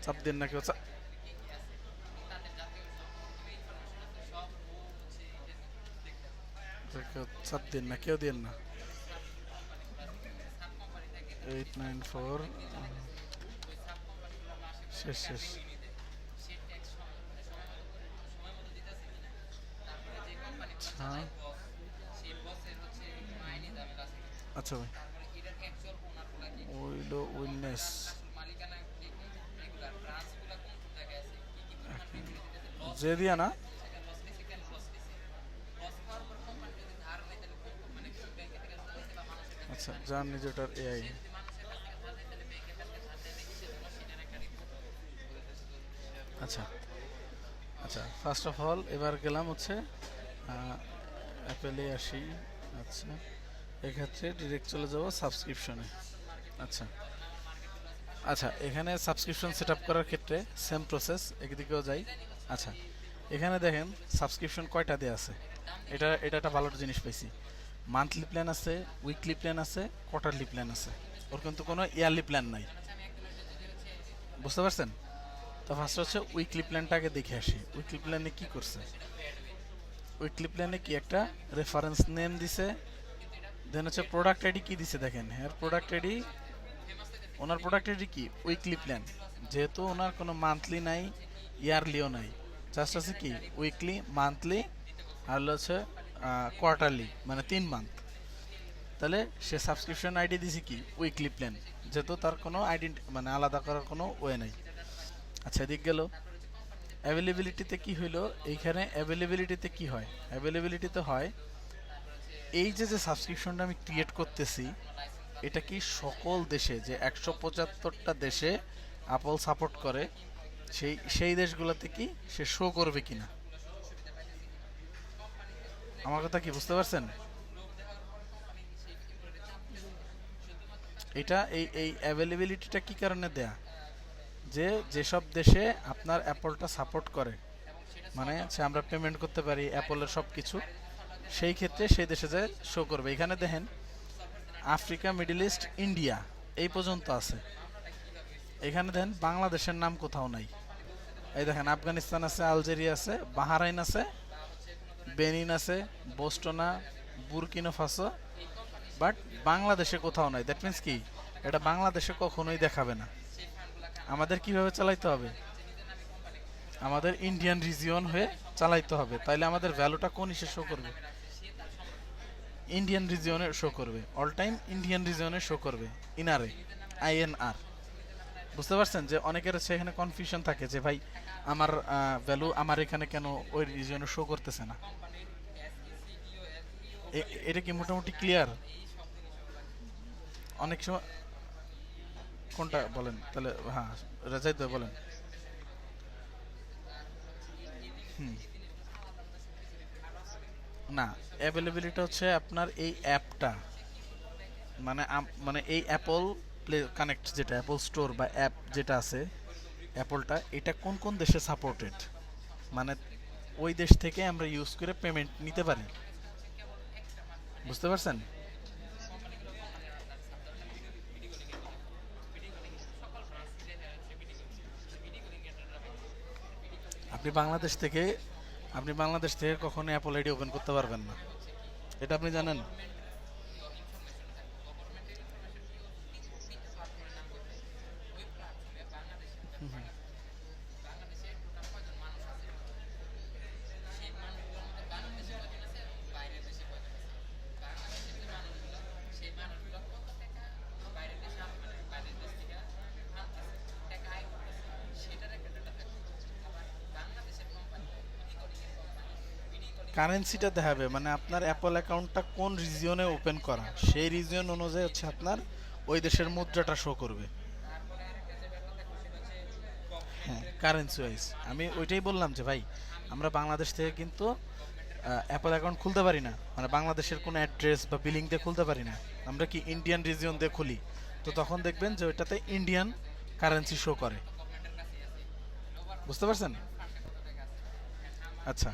চাপ দেন না কেউ, চাপ দেন না, কেউ দেন না। 894 শেষ শেষ। আচ্ছা আচ্ছা ভাই, উইলনেস যে দিয়া না। আচ্ছা, যার নিজেটার এআই। আচ্ছা আচ্ছা, ফার্স্ট অফ অল এবার গেলাম হচ্ছে অ্যাপেলে আসি। আচ্ছা, এক্ষেত্রে ডিরেক্ট চলে যাব সাবস্ক্রিপশনে। আচ্ছা আচ্ছা, এখানে সাবস্ক্রিপশন সেট আপ করার ক্ষেত্রে সেম প্রসেস, একদিকেও যাই। আচ্ছা, এখানে দেখেন সাবস্ক্রিপশন কয়টা দেওয়া আছে। এটা একটা ভালো জিনিস পাইছি। মান্থলি প্ল্যান আছে, উইকলি প্ল্যান আছে, কোয়ার্টারলি প্ল্যান আছে। ওর কিন্তু কোনো ইয়ারলি প্ল্যান নাই। বুঝতে পারছেন? তো ফার্স্ট হচ্ছে উইকলি প্ল্যানটাকে দেখে আসি। উইকলি প্ল্যানে কি করছে? উইকলি প্ল্যানে কি একটা রেফারেন্স নেম দিছে, দেন হচ্ছে প্রোডাক্ট আইডি কি দিছে দেখেন। হ্যাঁ, প্রোডাক্ট আইডি, ওনার প্রোডাক্ট আইডি কি উইকলি প্ল্যান। যেহেতু ওনার কোনো মান্থলি নাই, ইয়ারলিও নাই, জাস্ট আছে কি উইকলি, মান্থলি আর হচ্ছে কোয়ার্টারলি, মানে 3 মান্থ। তাহলে সে সাবস্ক্রিপশন আইডি দিছে কি উইকলি প্ল্যান, যেহেতু তার কোনো আইডেন্টি মানে আলাদা করার কোনো ওয়ে নাই। আচ্ছা, এদিক গেল। অ্যাভেলেবিলিটিতে কি হইলো? এইখানে অ্যাভেলেবিলিটিতে কি হয়? অ্যাভেলেবিলিটিতে হয় এই যে যে সাবস্ক্রিপশনটা আমি ক্রিয়েট করতেছি, এটা কি সকল দেশে, যে 175টা দেশে আপল সাপোর্ট করে, সেই দেশগুলোতে কি সে শো করবে কিনা। আমার কথা কি বুঝতে পারছেন? এটা এই এই অ্যাভেলেবিলিটিটা কি কারণে দেয়া, যে যেসব দেশে আপনার অ্যাপলটা সাপোর্ট করে, মানে সে আমরা পেমেন্ট করতে পারি অ্যাপলের সব কিছু, সেই ক্ষেত্রে সেই দেশে যে শো করবে। এখানে দেখেন আফ্রিকা, মিডল ইস্ট, ইন্ডিয়া এই পর্যন্ত আছে। এখানে দেখেন বাংলাদেশের নাম কোথাও নাই। এই দেখেন আফগানিস্তান আছে, আলজেরিয়া আছে, বাহারাইন আছে, বেনিন আছে, বোস্টনা, বুরকিনো ফাসো, বাট বাংলাদেশে কোথাও নাই। দ্যাট মিন্স কি, এটা বাংলাদেশে কখনোই দেখাবে না। আমাদের কিভাবে চালাইতে হবে? আমাদের ইন্ডিয়ান রিজিয়ন হয়ে চালাইতে হবে। তাইলে আমাদের ভ্যালুটা কোন হিসেবে শো করবে? ইন্ডিয়ান রিজিয়নে শো করবে, অল টাইম ইন্ডিয়ান রিজিয়নে শো করবে, ইনারে, আইএনআর। বুঝতে পারছেন যে অনেকের হচ্ছে এখানে কনফিউশন থাকে যে ভাই আমার ভ্যালু আমার এখানে কেন ওই রিজিয়নে শো করতেছে না। এটা কি মোটামুটি ক্লিয়ার? অনেক সময় কোনটা বলেন তাহলে? হ্যাঁ, রেজাই তো বলেন। হুম, না, অ্যাভেলেবিলিটি হচ্ছে আপনার এই অ্যাপটা, মানে মানে এই অ্যাপল প্লে কানেক্ট, যেটা অ্যাপল স্টোর বা অ্যাপ যেটা আছে অ্যাপলটা, এটা কোন কোন দেশে সাপোর্টেড, মানে ওই দেশ থেকে আমরা ইউজ করে পেমেন্ট নিতে পারি। বুঝতে পারছেন? আপনি বাংলাদেশ থেকে কখনো অ্যাপল আইডি ওপেন করতে পারবেন না, এটা আপনি জানেন? কারেন্সিটা দেখাবে, মানে আপনার অ্যাপল অ্যাকাউন্টটা কোন রিজিয়নে ওপেন করা, সেই রিজিয়ন অনুযায়ী হচ্ছে আপনার ওই দেশের মুদ্রাটা শো করবে। হ্যাঁ, কারেন্সি ওয়াইজ আমি ওইটাই বললাম যে ভাই, আমরা বাংলাদেশ থেকে কিন্তু অ্যাপল অ্যাকাউন্ট খুলতে পারি না, মানে বাংলাদেশের কোনো অ্যাড্রেস বা বিলিং দিয়ে খুলতে পারি না। আমরা কি ইন্ডিয়ান রিজিয়ন দিয়ে খুলি, তো তখন দেখবেন যে ওইটাতে ইন্ডিয়ান কারেন্সি শো করে। বুঝতে পারছেন? আচ্ছা।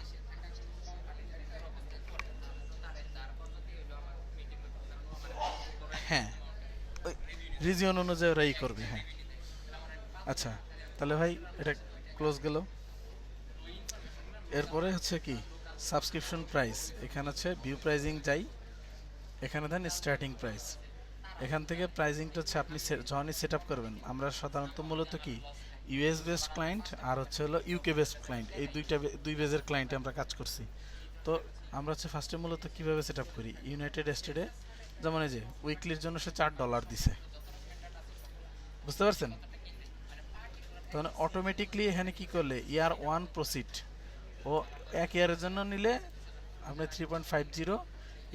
হ্যাঁ, ওই রিজিয়ন অনুযায়ী ওরাই করবে। হ্যাঁ, আচ্ছা, তাহলে ভাই এটা ক্লোজ গেল। এরপরে হচ্ছে কি সাবস্ক্রিপশন প্রাইস, এখানে হচ্ছে ভিউ প্রাইজিং যাই, এখানে দেন স্টার্টিং প্রাইস। এখান থেকে প্রাইজিংটা হচ্ছে আপনি যখনই সেট আপ করবেন, আমরা সাধারণত মূলত কি ইউএস বেসড ক্লায়েন্ট আর হচ্ছে হলো ইউকে বেসড ক্লায়েন্ট, এই দুই বেজের ক্লায়েন্টে আমরা কাজ করছি। তো আমরা হচ্ছে ফার্স্টে মূলত কীভাবে সেট আপ করি, ইউনাইটেড স্টেটে যেমন এই যে উইকলির জন্য সে $4 দিছে, বুঝতে পারছেন? তখন অটোমেটিকলি এখানে কি করলে ইয়ার 1 প্রসিড, ও 1 ইয়ারের জন্য নিলে আপনি 3.50,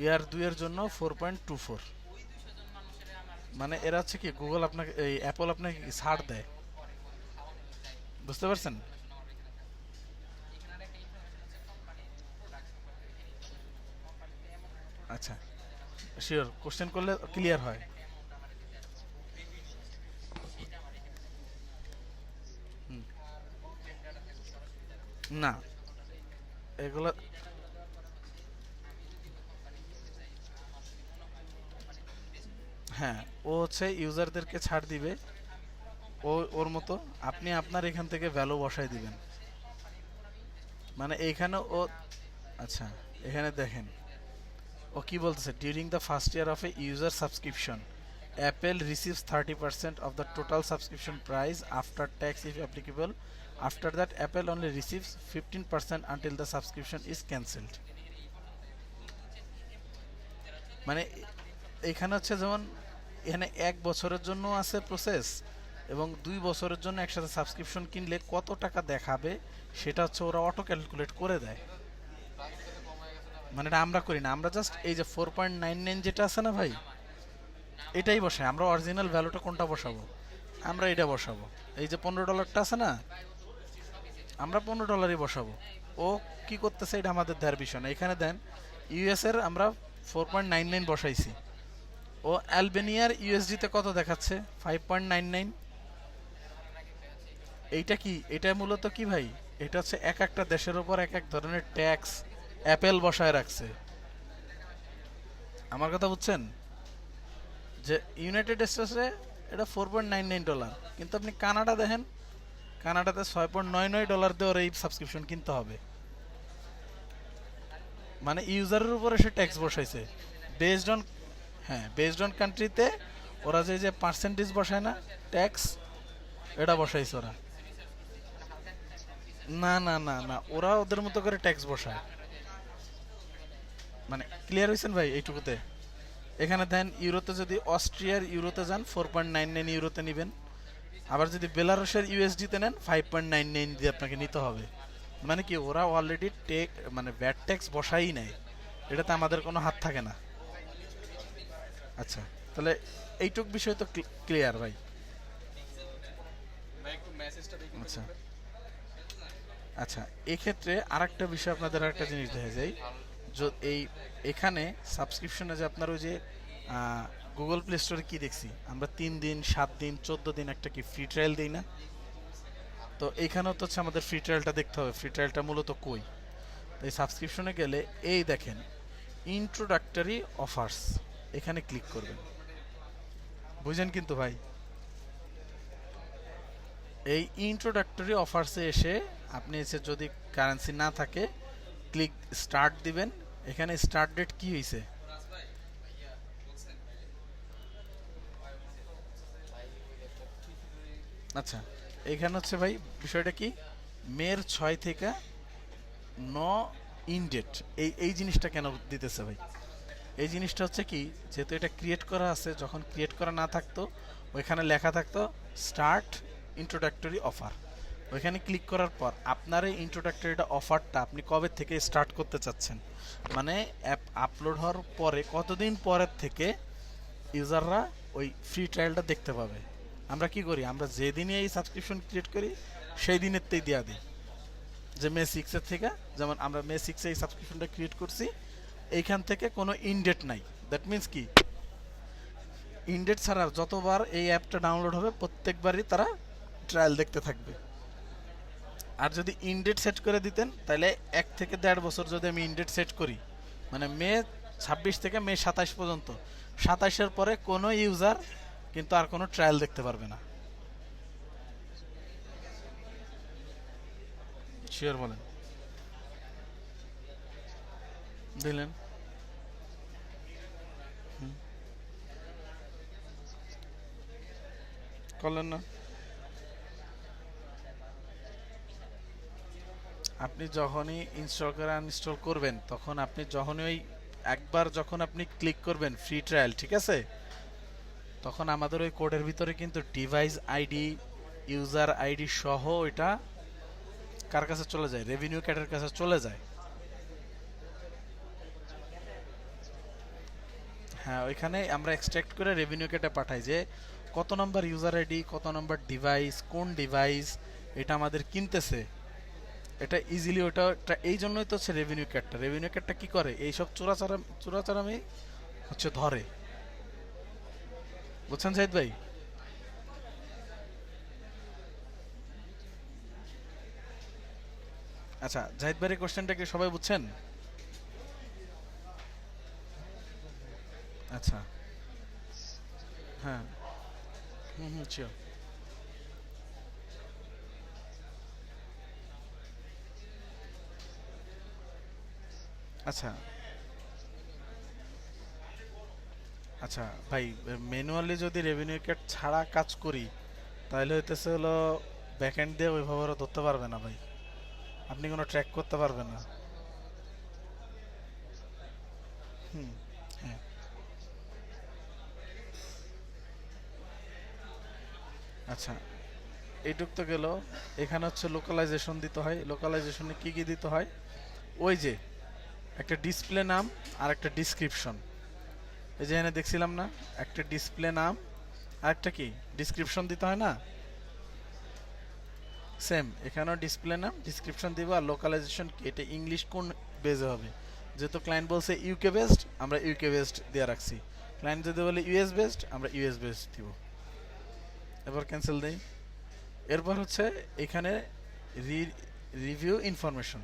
ইয়ার 2 এর জন্য 4.24। মানে এরা হচ্ছে কি গুগল আপনাকে, এই অ্যাপল আপনাকে ছাড় দেয়, বুঝতে পারছেন? আচ্ছা, শিওর কোশ্চেন করলে ক্লিয়ার হয়। না, এগুলো, হ্যাঁ, ও হচ্ছে ইউজারদেরকে ছাড় দিবে, ও ওর মতো আপনি আপনার এখান থেকে ভ্যালু বসাই দিবেন। মানে এইখানে ও, আচ্ছা, এখানে দেখেন ও কি বলতেছে, during the first year of a user subscription Apple receives 30% of the total subscription price after tax if applicable. After that Apple only receives 15% until the subscription is cancelled. মানে এখানে হচ্ছে যেমন এখানে 1 বছরের জন্য আছে প্রসেস, এবং 2 বছরের জন্য একসাথে সাবস্ক্রিপশন কিনলে কত টাকা দেখাবে সেটা হচ্ছে ওরা অটো ক্যালকুলেট করে দেয়। মানে এটা আমরা করি না, আমরা জাস্ট এই যে 4.99 যেটা আছে না ভাই, এটাই বসাই। আমরা অরিজিনাল ভ্যালুটা কোনটা বসাবো, আমরা এটা বসাবো। এই যে $15 আছে না, আমরা $15 বসাবো। ও কি করতেছে এটা আমাদের দেওয়ার বিষয় না। এখানে দেন ইউএস এর আমরা 4.99 বসাইছি, ও অ্যালবেনিয়ার ইউএসডিতে কত দেখাচ্ছে, 5.99। এইটা কি, এটা মূলত কি ভাই, এটা হচ্ছে এক একটা দেশের উপর এক এক ধরনের ট্যাক্স অ্যাপেল বসায় রাখছে। আমার কথা বুঝছেন? যে ইউনাইটেড স্টেটসে এটা $4.99, কিন্তু আপনি কানাডা দেখেন, কানাডাতে $6.99 দিয়ে ওর এই সাবস্ক্রিপশন কিনতে হবে। মানে ইউজারের উপরে সে ট্যাক্স বসাইছে বেসড অন, হ্যাঁ, বেসড অন কান্ট্রিতে ওরা যে যে পার্সেন্টেজ বসায় না ট্যাক্স, এটা বসাইছে ওরা। না না না না, ওরা ওদের মতো করে ট্যাক্স বসায়। মানে ক্লিয়ার হয়েছেন ভাই এইটুকুতে? এখানে দেন ইউরোতে যদি অস্ট্রিয়ার ইউরোতে যান 4.99 ইউরোতে নেবেন, আবার যদি বেলারুশের ইউএসডিতে নেন 5.99 দিয়ে আপনাকে নিতে হবে। মানে কি ওরা অলরেডি মানে ভ্যাট ট্যাক্স বসাই নেয়, এটাতে আমাদের কোনো হাত থাকে না। আচ্ছা, তাহলে এইটুক বিষয় তো ক্লিয়ার ভাই? আচ্ছা আচ্ছা, এক্ষেত্রে আরেকটা বিষয় আপনাদের আরেকটা জিনিস দেখা যায়, এই এখানে সাবস্ক্রিপশনে যে আপনার ওই যে গুগল প্লে স্টোরে কি দেখছি আমরা, 3 দিন 7 দিন 14 দিন একটা কি ফ্রি ট্রায়াল দিই না? তো এইখানেও তো হচ্ছে আমাদের ফ্রি ট্রায়ালটা দেখতে হবে, ফ্রি ট্রায়ালটা মূলত কই। তো এই সাবস্ক্রিপশনে গেলে এই দেখেন ইন্ট্রোডাক্টরি অফার্স, এখানে ক্লিক করবেন। বুঝেন কিন্তু ভাই, এই ইন্ট্রোডাক্টরি অফার্সে এসে আপনি এসে যদি কারেন্সি না থাকে ক্লিক স্টার্ট দিবেন। এখানে স্টার্ট ডেট কি হয়েছে? আচ্ছা, এখানে হচ্ছে ভাই বিষয়টা কি, মের 6 থেকে 9 ইন ডেট, এই জিনিসটা কেন দিতেছে ভাই? এই জিনিসটা হচ্ছে কি, যেহেতু এটা ক্রিয়েট করা আছে, যখন ক্রিয়েট করা না থাকতো ওইখানে লেখা থাকতো স্টার্ট ইন্ট্রোডাক্টরি অফার। ওইখানে ক্লিক করার পর আপনার এই ইন্ট্রোডাক্টরিটা অফারটা আপনি কবে থেকে স্টার্ট করতে চাচ্ছেন, মানে অ্যাপ আপলোড হওয়ার পরে কতদিন পরের থেকে ইউজাররা ওই ফ্রি ট্রায়ালটা দেখতে পাবে। আমরা কি করি, আমরা যেদিনই এই সাবস্ক্রিপশন ক্রিয়েট করি সেই দিনেরতেই দেওয়া দিই। যে মে 6-এর থেকে, যেমন আমরা মে 6-এ এই সাবস্ক্রিপশনটা ক্রিয়েট করছি, এইখান থেকে কোনো ইনডেট নাই। দ্যাট মিন্স কি, ইনডেট ছাড়া যতবার এই অ্যাপটা ডাউনলোড হবে প্রত্যেকবারই তারা ট্রায়াল দেখতে থাকবে। আর যদি ইনডেট সেট করে দিতেন তাহলে 1 থেকে 1.5 বছর যদি আমি ইনডেট সেট করি, মানে মে 26 থেকে মে 27 পর্যন্ত, 27-এর পরে কোনো ইউজার কিন্তু আর কোনো ট্রায়াল দেখতে পারবে না। শিওর বলেন? দিলেন? করলেন না? আপনি যখনই ইনস্টল করে আনইনস্টল করবেন, তখন আপনি যখনই ওই একবার যখন আপনি ক্লিক করবেন ফ্রি ট্রায়াল, ঠিক আছে, তখন আমাদের ওই কোডের ভিতরে কিন্তু ডিভাইস আইডি, ইউজার আইডি সহ ওইটা কার কাছে চলে যায়, রেভিনিউ ক্যাটের কাছে চলে যায়। হ্যাঁ, ওইখানে আমরা এক্সট্রাক্ট করে রেভিনিউ ক্যাটে পাঠাই যে কত নম্বর ইউজার আইডি, কত নম্বর ডিভাইস, কোন ডিভাইস এটা আমাদের কিনতেছে। এটা ইজিলি ওটা, এই জন্যই তো হচ্ছে রেভিনিউ ক্যাটটা। রেভিনিউ ক্যাটটা কি করে, এইসব চোরাচারামি হচ্ছে ধরে। বুঝছেন সাইদ ভাই? আচ্ছা, জাহিদ ভাইয়ের কোশ্চেনটা কি সবাই বুঝছেন? আচ্ছা, হ্যাঁ, হুম হুম, শিওর। আচ্ছা আচ্ছা ভাই, ম্যানুয়ালি যদি রেভিনিউ ক্যাট ছাড়া কাজ করি তাহলে হইতেছে হলো ব্যাকএন্ড দিয়ে ওইভাবে ওরা ধরতে পারবে না ভাই, আপনি কোনো ট্র্যাক করতে পারবেন না। হুম, হ্যাঁ, আচ্ছা, এইটুক তো গেল। এখানে হচ্ছে লোকালাইজেশন দিতে হয়। লোকালাইজেশনে কি কি দিতে হয়, ওই যে একটা ডিসপ্লে নাম আর একটা ডিসক্রিপশন, এই যে এখানে দেখছিলাম না, একটা ডিসপ্লে নাম আর একটা কি ডিসক্রিপশন দিতে হয় না, সেম এখানেও ডিসপ্লে নাম ডিসক্রিপশন দিব। আর লোকালাইজেশন কি, এটা ইংলিশ কোন বেজে হবে, যেহেতু ক্লায়েন্ট বলছে ইউকে বেসড, আমরা ইউকে বেসড দিয়ে রাখছি। ক্লায়েন্ট যদি বলে ইউএস বেসড, আমরা ইউএস বেসড দিব। এবার ক্যান্সেল দেই। এরপর হচ্ছে এখানে রিভিউ ইনফরমেশন,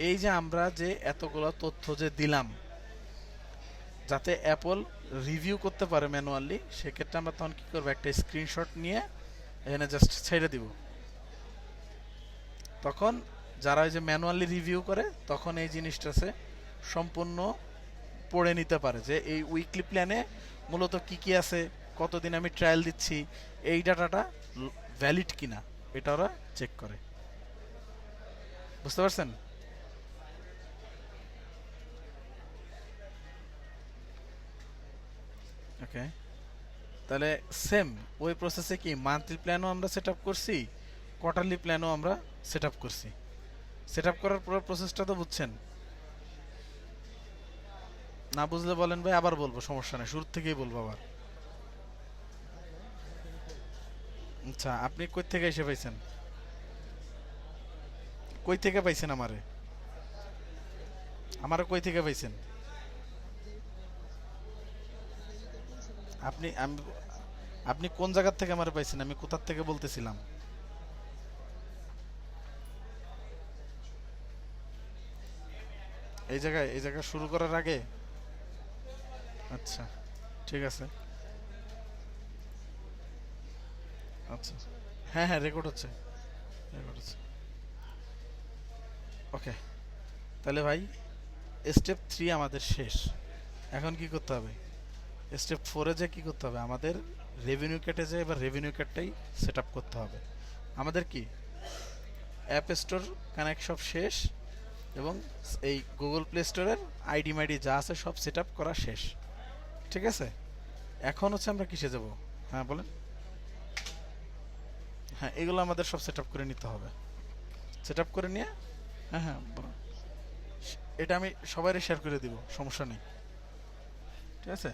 এই যে আমরা যে এতগুলো তথ্য যে দিলাম যাতে অ্যাপল রিভিউ করতে পারে ম্যানুয়ালি, সেক্ষেত্রে আমরা তখন কী করবো, একটা স্ক্রিনশট নিয়ে এখানে জাস্ট ছেড়ে দিব। তখন যারা ওই যে ম্যানুয়ালি রিভিউ করে তখন এই জিনিসটা সে সম্পূর্ণ পড়ে নিতে পারে যে এই উইকলি প্ল্যানে মূলত কি কি আছে, কতদিন আমি ট্রায়াল দিচ্ছি, এই ডাটাটা ভ্যালিড কিনা এটা ওরা চেক করে। বুঝতে পারছেন? ওকে, তাহলে সেম ওই প্রসেসে কি মান্থলি প্ল্যানও আমরা সেট আপ করছি, কোয়ার্টারলি প্ল্যানও আমরা সেট আপ করছি। সেট আপ করার পর প্রসেসটা তো বুঝছেন? না বুঝলে বলেন ভাই, আবার বলবো, সমস্যা নেই, শুরু থেকেই বলবো আবার। আচ্ছা, আপনি কই থেকে এসে পাইছেন, কই থেকে পাইছেন আমারে, আমারে কই থেকে পাইছেন? আপনি আপনি কোন জায়গার থেকে আমারে পাইছেন, আমি কোথার থেকে বলতেছিলাম? এই জায়গায় শুরু করার আগে? আচ্ছা, ঠিক আছে। আচ্ছা, হ্যাঁ হ্যাঁ, রেকর্ড হচ্ছে, রেকর্ড হচ্ছে। ওকে, তাহলে ভাই স্টেপ 3 আমাদের শেষ। এখন কি করতে হবে? স্টেপ 4-এ যে কি করতে হবে, আমাদের রেভিনিউ কার্ডে যে এবার রেভিনিউ কার্ডটাই সেট আপ করতে হবে। আমাদের কি অ্যাপ স্টোর কানেক্ট সব শেষ, এবং এই গুগল প্লে স্টোরের আইডি মাইডি যা আছে সব সেট আপ করা শেষ। ঠিক আছে, এখন হচ্ছে আমরা কিসে যাব? হ্যাঁ বলেন। হ্যাঁ, এগুলো আমাদের সব সেট আপ করে নিতে হবে। সেট আপ করে নিয়ে, হ্যাঁ হ্যাঁ বলুন। এটা আমি সবাইকে শেয়ার করে দিব, সমস্যা নেই। ঠিক আছে,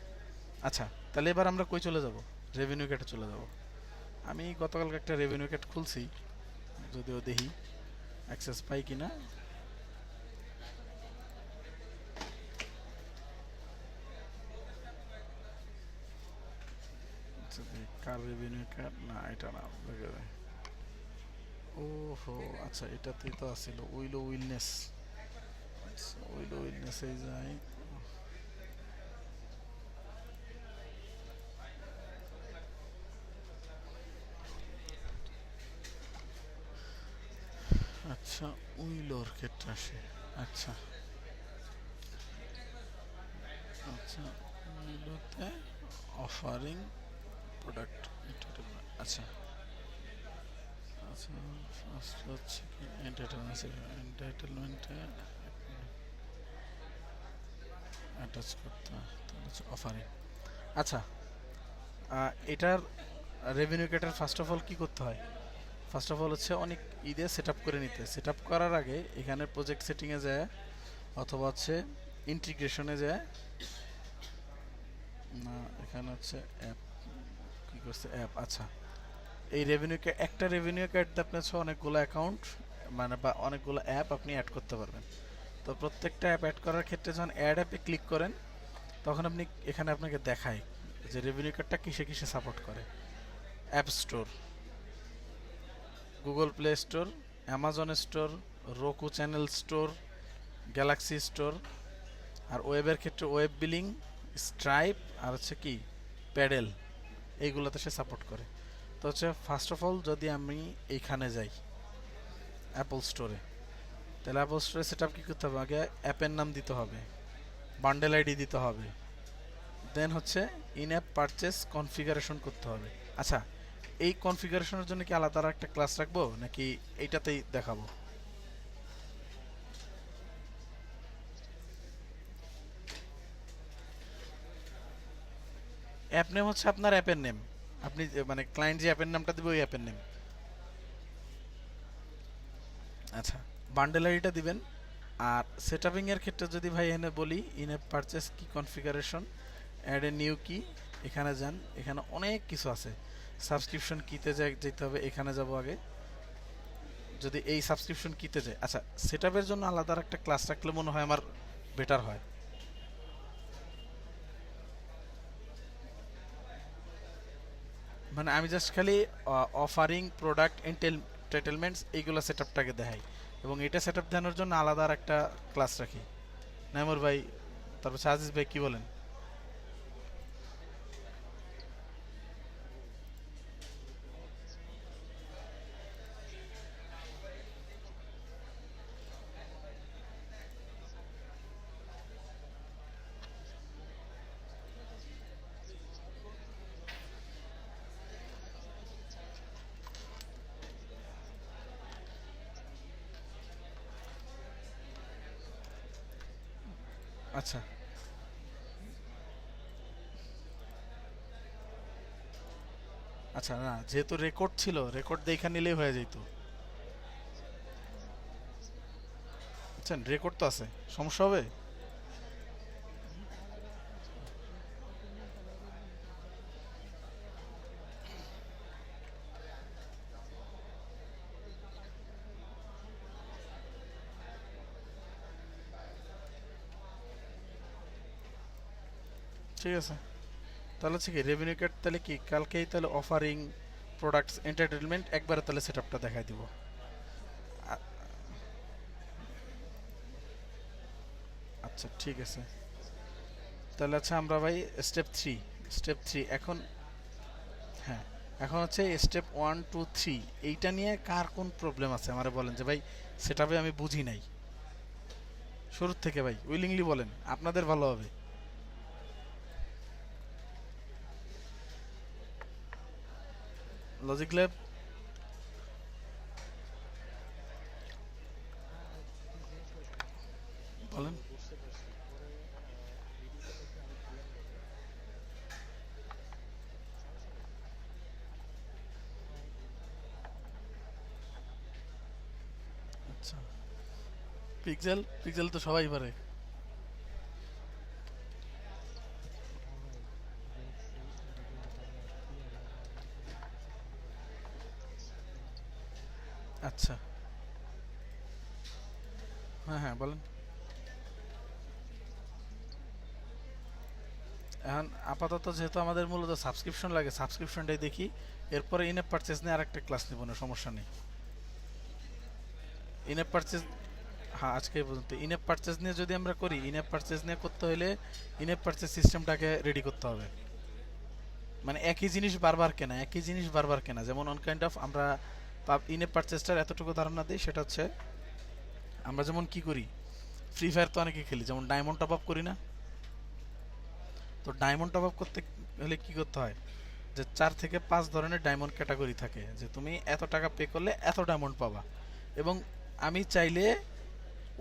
আচ্ছা তাহলে এবার আমরা কই চলে যাব? রেভিনিউ কার্ডে চলে যাব। আমি গতকালকে একটা রেভিনিউ কার্ড খুলছি, যদিও দেখি অ্যাক্সেস পাই কিনা। কার রেভিনিউ কার্ড? না এটা না, ওহো আচ্ছা, এটাতেই তো আসছিল উইলো উইলনেস। আচ্ছা উইলো উইলনেসে যাই। আচ্ছা উইলোর ক্ষেত্রে আসে। আচ্ছা আচ্ছা, উইলোতে অফারিং প্রোডাক্ট। আচ্ছা আচ্ছা, ফার্স্ট হচ্ছে কি এন্টারটেনমেন্ট, এন্টারটেনমেন্টে অ্যাটাচ করতে হয়, তাহলে হচ্ছে অফারিং। আচ্ছা, এটার রেভিনিউ কার্ডের ফার্স্ট অফ অল কী করতে হয়? ফার্স্ট অফ অল হচ্ছে অনেক ঈদে সেট আপ করে নিতে। সেট আপ করার আগে এখানে প্রজেক্ট সেটিংয়ে যায়, অথবা হচ্ছে ইন্টিগ্রেশনে যায়, না এখানে হচ্ছে অ্যাপ, কী করছে অ্যাপ। আচ্ছা, এই রেভিনিউ একটা রেভিনিউ কার্ড আপনি হচ্ছে অনেকগুলো অ্যাকাউন্ট মানে বা অনেকগুলো অ্যাপ আপনি অ্যাড করতে পারবেন। তো প্রত্যেকটা অ্যাপ অ্যাড করার ক্ষেত্রে যখন অ্যাড অ্যাপে ক্লিক করেন, তখন আপনি এখানে আপনাকে দেখায় যে রেভিনিউ কার্ডটা কিসে কিসে সাপোর্ট করে। App Store, Google Play Store, Amazon store, Roku channel store, Galaxy store, আর ওয়েবের ক্ষেত্রে ওয়েব বিলিং, স্ট্রাইপ, আর হচ্ছে কি প্যাডেল, এইগুলোতে সে সাপোর্ট করে। তো হচ্ছে ফার্স্ট অফ অল যদি আমি এইখানে যাই অ্যাপল স্টোরে, তাহলে অ্যাপল স্টোরে সেট আপ কী করতে হবে? আগে অ্যাপের নাম দিতে হবে, বান্ডেল আইডি দিতে হবে, দেন হচ্ছে ইন অ্যাপ পারচেস কনফিগারেশন করতে হবে। আচ্ছা, এই কনফিগারেশনের জন্য কি আলাদা একটা ক্লাস রাখবো, নাকি এইটাতেই দেখাবো? অ্যাপ নেম হচ্ছে আপনার অ্যাপের নেম, আপনি মানে ক্লায়েন্ট যে অ্যাপের নামটা দেবে ওই অ্যাপের নেম। আচ্ছা, বান্ডেল আইডিটা দিবেন। আর সেটআপিং এর ক্ষেত্রে যদি ভাই এখানে বলি ইন অ্যাপ পারচেস কি কনফিগারেশন, অ্যাড এ নিউ কি, এখানে যান, এখানে অনেক কিছু আছে। সাবস্ক্রিপশন কিতে যেতে হবে, এখানে যাব আগে। যদি এই সাবস্ক্রিপশন কিতে যায়, আচ্ছা সেটআপের জন্য আলাদা একটা ক্লাস রাখলে মনে হয় আমার বেটার হয়। মানে আমি জাস্ট খালি অফারিং প্রোডাক্ট এন্টারটেনমেন্টস এইগুলো সেটআপটাকে দেখাই, এবং এটা সেটআপ দেওয়ার জন্য আলাদা আর একটা ক্লাস রাখি। নাইমুর ভাই, তারপর আজিজ ভাই কি বলেন? আচ্ছা আচ্ছা, না যেহেতু রেকর্ড ছিল, রেকর্ড দেখে নিলেই হয়ে যেত। আচ্ছা রেকর্ড তো আছে, সমস্যা হবে? ঠিক আছে, তাহলে হচ্ছে কি রেভিনিউ কার্ড তাহলে কি কালকেই তাহলে অফারিং প্রোডাক্টস এন্টারটেনমেন্ট একবারে তাহলে সেটআপটা দেখাই দিব। আ- আচ্ছা ঠিক আছে, তাহলে আচ্ছা আমরা ভাই স্টেপ থ্রি এখন। হ্যাঁ, এখন হচ্ছে স্টেপ 1 2 3, এইটা নিয়ে কার কোন প্রবলেম আছে আমারে বলেন, যে ভাই সেটাপে আমি বুঝি নাই। শুরুর থেকে ভাই উইলিংলি বলেন, আপনাদের ভালো হবে। লজিক ল্যাব বলেন। আচ্ছা, পিক্সেল পিক্সেল তো সবাই পারে। আচ্ছা, হ্যাঁ হ্যাঁ বলেন। এখন আপাতত যেহেতু আমাদের মূলত সাবস্ক্রিপশন লাগে, সাবস্ক্রিপশনটাই দেখি। এরপরে ইন অ্যাপ পারচেজ নিয়ে আরেকটা ক্লাস নেব, না সমস্যা নেই। ইন অ্যাপ পারচেজ, হ্যাঁ আজকে পর্যন্ত ইন অ্যাপ পারচেজ নিয়ে যদি আমরা করি, ইন অ্যাপ পারচেজ নিয়ে করতে হলে ইন অ্যাপ পারচেজ সিস্টেমটাকে রেডি করতে হবে। মানে একই জিনিস বারবার কেনা, একই জিনিস বারবার কেনা, যেমন অন কাইন্ড অফ আমরা ইন অ্যাপ পারচেজটার এতটুকু ধারণা দিই, সেটা হচ্ছে আমরা যেমন কি করি, ফ্রি ফায়ার তো অনেকে খেলি, যেমন ডায়মন্ড টপ আপ করি না? তো ডায়মন্ড টপ আপ করতে হলে কি করতে হয়, যে 4 থেকে 5 ধরনের ডায়মন্ড ক্যাটাগরি থাকে, যে তুমি এত টাকা পে করলে এত ডায়মন্ড পাবা। এবং আমি চাইলে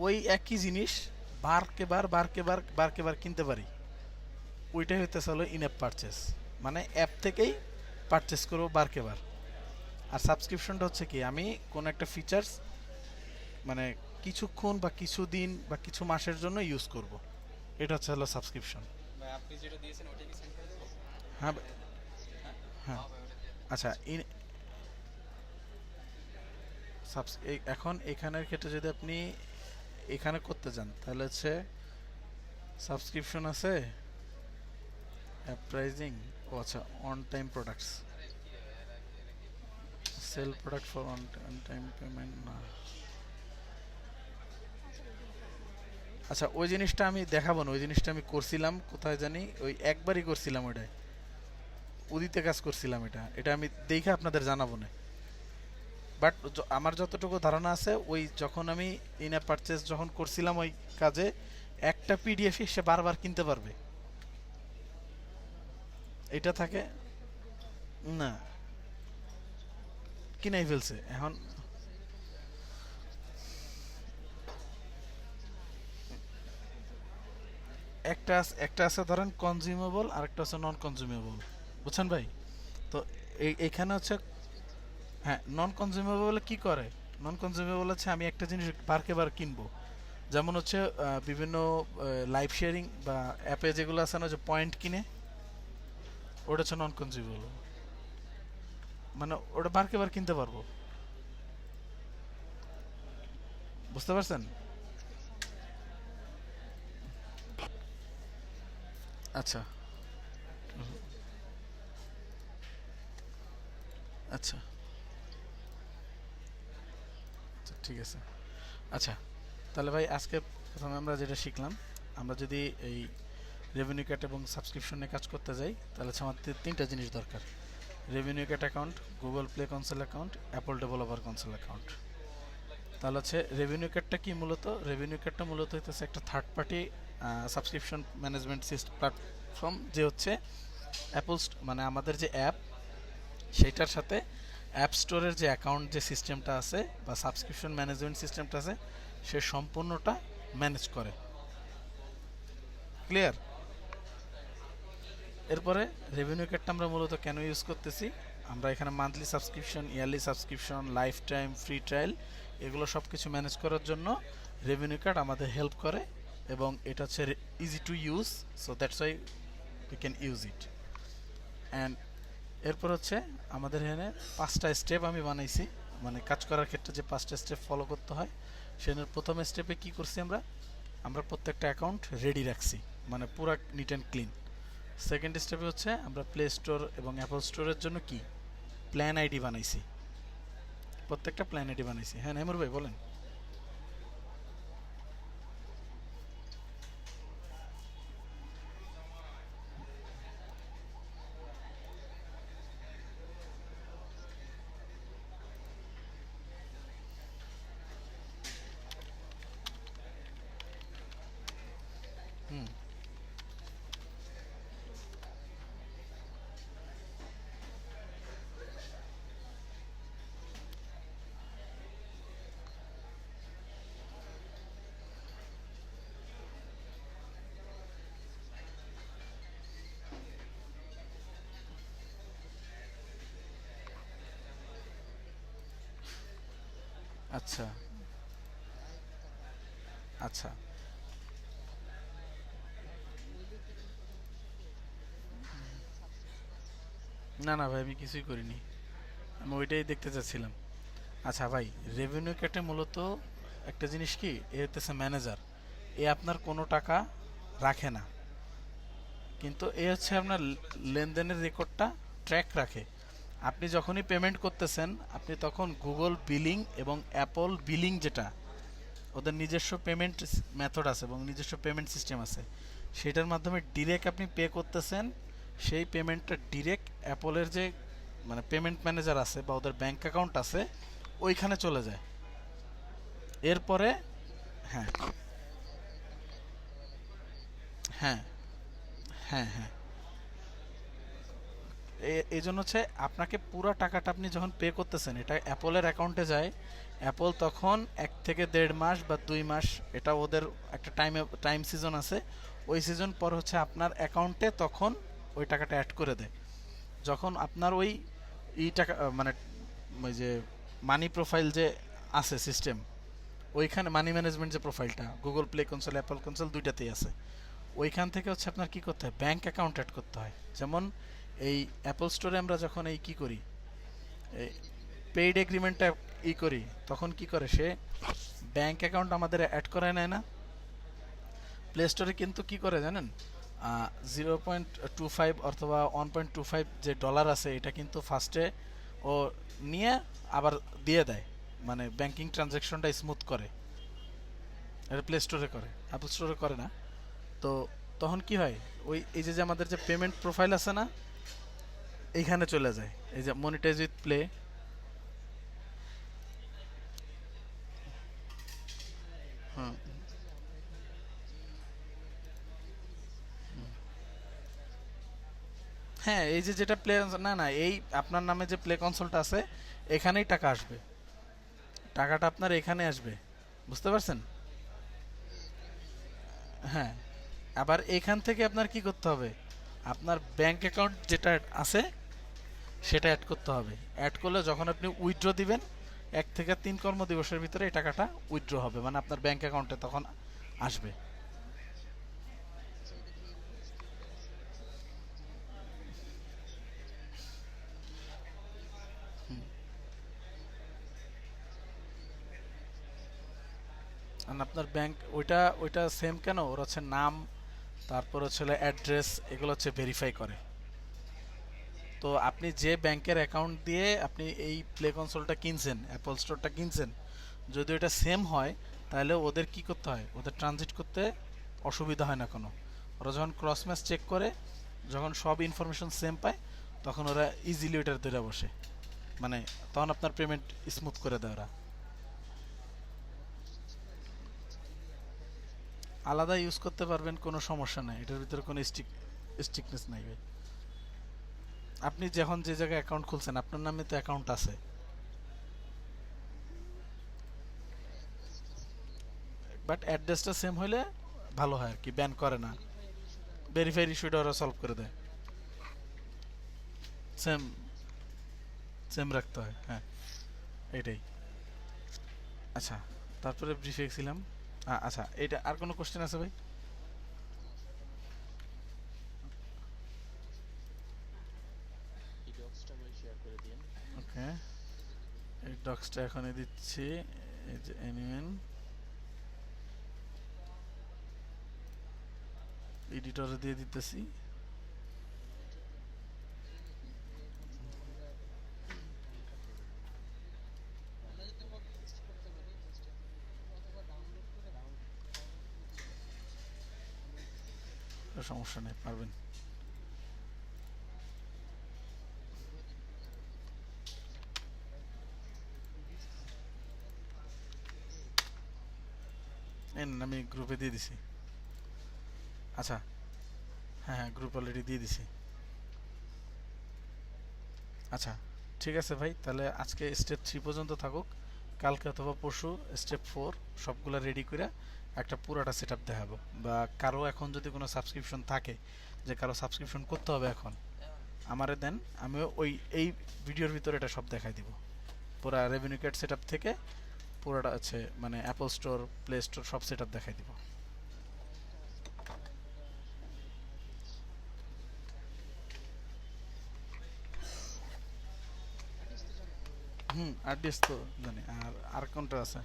ওই একই জিনিস বারকে বার কিনতে পারি। ওইটাই হইতেছে হলো ইন অ্যাপ পারচেস, মানে অ্যাপ থেকেই পারচেস করবো বারকে বার। আর সাবস্ক্রিপশনটা হচ্ছে কি, আমি কোন একটা ফিচার্স মানে কিছুক্ষণ বা কিছু দিন বা কিছু মাসের জন্য ইউজ করব, এটা হচ্ছে হলো সাবস্ক্রিপশন। হ্যাঁ হ্যাঁ। আচ্ছা এখন এখানের ক্ষেত্রে যদি আপনি এখানে করতে যান, তাহলে হচ্ছে সাবস্ক্রিপশন আছে, অ্যাপ প্রাইজিং, ও আচ্ছা, one time products, sell product for one time payment না। আচ্ছা, ওই জিনিসটা আমি দেখাবো না, ওই জিনিসটা আমি করছিলাম কোথায় জানি, ওই একবারই করছিলাম ওইটাই, উদিতে কাজ করছিলাম, এটা এটা আমি দেখে আপনাদের জানাবো না। বাট আমার যতটুকু ধারণা আছে, ওই যখন আমি ইন অ্যাপ পারচেজ যখন করছিলাম ওই কাজে, একটা পিডিএফ সে বারবার কিনতে পারবে, এটা থাকে না, কিনাই ফেলছে এখন। একটা আছে ধরেন কনজিউমেবল, আর একটা হচ্ছে নন কনজিউমেবল, বুঝছেন ভাই? তো এইখানে হচ্ছে, হ্যাঁ নন কনজিউমেবল কি করে, নন কনজিউমেবল হচ্ছে আমি একটা জিনিস বারকে বার কিনবো, যেমন হচ্ছে বিভিন্ন লাইভ শেয়ারিং বা অ্যাপে যেগুলো আছে না, যে পয়েন্ট কিনে, ওটা হচ্ছে নন কনজিউমেবল, মানে ওটা বারকে বার কিনতে পারবো, বুঝতে পারছেন? আচ্ছা আচ্ছা আচ্ছা, ঠিক আছে। আচ্ছা, তাহলে ভাই আজকে প্রথমে আমরা যেটা শিখলাম, আমরা যদি এই রেভিনিউ ক্যাট এবং সাবস্ক্রিপশনে কাজ করতে যাই, তাহলে হচ্ছে আমাদের 3টা জিনিস দরকার: revenue cat account, Google Play console account, Apple developer console account. তাহলে হচ্ছে রেভিনিউ ক্যাটটা কি, মূলত রেভিনিউ ক্যাটটা মূলত হচ্ছে একটা third party subscription management system platform, যে হচ্ছে অ্যাপল, মানে আমাদের যে অ্যাপ, সেইটার সাথে অ্যাপ স্টোরের যে অ্যাকাউন্ট যে সিস্টেমটা আছে বা সাবস্ক্রিপশন ম্যানেজমেন্ট সিস্টেমটা আছে, সে সম্পূর্ণটা ম্যানেজ করে। ক্লিয়ার? এরপরে রেভিনিউ কার্ডটা আমরা মূলত কেন ইউজ করতেছি, আমরা এখানে monthly subscription, yearly subscription, life time, free trial, এগুলো সব কিছু ম্যানেজ করার জন্য রেভিনিউ কার্ড আমাদের হেল্প করে, এবং এটা হচ্ছে easy to use, so that's why we can use it. And এরপর হচ্ছে আমাদের এখানে 5টা স্টেপ আমি বানাইছি, মানে কাজ করার ক্ষেত্রে যে 5টা স্টেপ ফলো করতে হয়। সেখানে প্রথম স্টেপে কি করছি, আমরা আমরা প্রত্যেকটা অ্যাকাউন্ট রেডি রাখছি, মানে পুরো নিট অ্যান্ড ক্লিন। সেকেন্ড স্টেপে হচ্ছে আমরা প্লে স্টোর এবং অ্যাপল স্টোরের জন্য কি প্ল্যান আইডি বানাইছি, প্রত্যেকটা প্ল্যান আইডি বানাইছি। হ্যাঁ নাইমুর ভাই বলেন। আচ্ছা আচ্ছা। না না ভাই, আমি কিছুই করিনি, আমি ওইটাই দেখতে চাচ্ছিলাম। আচ্ছা ভাই, রেভিনিউ ক্যাটে মূলত একটা জিনিস কি, এ হতেছে ম্যানেজার। এ আপনার কোনো টাকা রাখে না, কিন্তু এ হচ্ছে আপনার লেনদেনের রেকর্ডটা ট্র্যাক রাখে। আপনি যখনই পেমেন্ট করতেছেন, আপনি তখন গুগল বিলিং এবং অ্যাপল বিলিং, যেটা ওদের নিজস্ব পেমেন্ট মেথড আছে এবং নিজস্ব পেমেন্ট সিস্টেম আছে, সেটার মাধ্যমে ডিরেক্ট আপনি পে করতেছেন। সেই পেমেন্টটা ডিরেক্ট অ্যাপলের যে মানে পেমেন্ট ম্যানেজার আছে বা ওদের ব্যাংক অ্যাকাউন্ট আছে, ওইখানে চলে যায়। এরপরে হ্যাঁ হ্যাঁ হ্যাঁ হ্যাঁ, এই জন্য হচ্ছে আপনাকে পুরো টাকাটা আপনি যখন পে করতেছেন, এটা অ্যাপলের অ্যাকাউন্টে যায়। অ্যাপল তখন 1 থেকে 1.5 মাস বা 2 মাস, এটা ওদের একটা টাইম সিজন আছে, ওই সিজন পর হচ্ছে আপনার অ্যাকাউন্টে তখন ওই টাকাটা অ্যাড করে দেয়। যখন আপনার ওই টাকা মানে ওই যে মানি প্রোফাইল যে আছে সিস্টেম, ওইখানে মানি ম্যানেজমেন্ট যে প্রোফাইলটা Google Play console Apple console দুইটাতেই আছে, ওইখান থেকে হচ্ছে আপনার কি করতে হয়, ব্যাংক অ্যাকাউন্ট অ্যাড করতে হয়। যেমন এই অ্যাপল স্টোরে আমরা যখন এই কি করি, এই পেইড এগ্রিমেন্টটা করি, তখন কি করে সে ব্যাংক অ্যাকাউন্ট আমাদের অ্যাড করে নেয় না। প্লে স্টোরে কিন্তু কি করে জানেন, 0.25 অথবা 1.25 যে ডলার আছে, এটা কিন্তু ফার্স্টে ও নিয়ে আবার দিয়ে দেয়, মানে ব্যাংকিং ট্রানজ্যাকশনটা স্মুথ করে। এটা প্লে স্টোরে করে, অ্যাপল স্টোরে করে না। তো তখন কি হয়, ওই এই যে যে আমাদের যে পেমেন্ট প্রোফাইল আছে না, এইখানে চলে যায়, এই যে মনিটাইজ উইথ প্লে। হুম, হ্যাঁ, এই যে যেটা প্লে, না না, এই আপনার নামে যে প্লে কনসোলটা আছে, এখানেই টাকা আসবে, টাকাটা আপনার এখানে আসবে, বুঝতে পারছেন? হ্যাঁ, আবার এখান থেকে আপনার কি করতে হবে, আপনার ব্যাংক অ্যাকাউন্ট যেটা আছে সেটা অ্যাড করতে হবে। অ্যাড করলে যখন আপনি উইথড্র দিবেন, 1 থেকে 3 কর্মদিবসের ভিতরে এই টাকাটা উইথড্র হবে, মানে আপনার ব্যাংক অ্যাকাউন্টে তখন আসবে। আর আপনার ব্যাংক ওইটা ওইটা সেম কেন, ওর হচ্ছে নাম, তারপর হচ্ছে অ্যাড্রেস, এগুলো হচ্ছে ভেরিফাই করে। তো আপনি যে ব্যাংকের অ্যাকাউন্ট দিয়ে আপনি এই প্লে কনসোলটা কিনছেন, অ্যাপল স্টোরটা কিনছেন, যদি এটা সেম হয়, তাহলে ওদের কি করতে হয়, ওদের ট্রানজিট করতে অসুবিধা হয় না কোনো। ওরা যখন ক্রস ম্যাচ চেক করে, যখন সব ইনফরমেশন সেম পায়, তখন ওরা ইজিলি ওইটার ধরে বসে, মানে তখন আপনার পেমেন্ট স্মুথ করে দেয় ওরা। আলাদা ইউজ করতে পারবেন, কোনো সমস্যা নাই, এটার ভিতরে কোনো স্ট্রিকনেস নাই ভাই। আপনি যখন যে জায়গায় অ্যাকাউন্ট খুলছেন, আপনার নামে তো অ্যাকাউন্ট আছে, বাট অ্যাড্রেসটা সেম হইলে ভালো হয় আর কি, ব্যান করে না, ভেরিফাইড ইস্যুটা ওরা সলভ করে দেয়। সেম সেম রাখতে হয়, হ্যাঁ, এটাই। আচ্ছা, তারপরে ব্রিফে ছিলাম। আচ্ছা, এটা আর কোনো কোশ্চেন আছে ভাই? ওকে, এই ডক্সটা এখনই দিচ্ছি, এই যে অ্যানিমেন এডিটরে দিয়ে দিতেছি। সমস্যা নেই, পারবেন। আমি গ্রুপে দিয়ে দিছি। আচ্ছা, হ্যাঁ হ্যাঁ, গ্রুপ অলরেডি দিয়ে দিছি। আচ্ছা, ঠিক আছে ভাই, তাহলে আজকে স্টেপ 3 পর্যন্ত থাকুক। কালকে অথবা পরশু স্টেপ 4 সবগুলো রেডি করে একটা পুরাটা সেট আপ দেখাবো। বা কারো এখন যদি কোনো সাবস্ক্রিপশন থাকে, যে কারো সাবস্ক্রিপশন করতে হবে এখন, আমারে দেন, আমিও ওই এই ভিডিওর ভিতরে এটা সব দেখাই দিব, পুরা রেভিনিউ কার্ড সেট আপ থেকে পুরোটা আছে মানে অ্যাপল স্টোর, প্লে স্টোর সব সেট আপ দেখাই দিব। আরডিএস তো জানি। আর কোনটা আছে?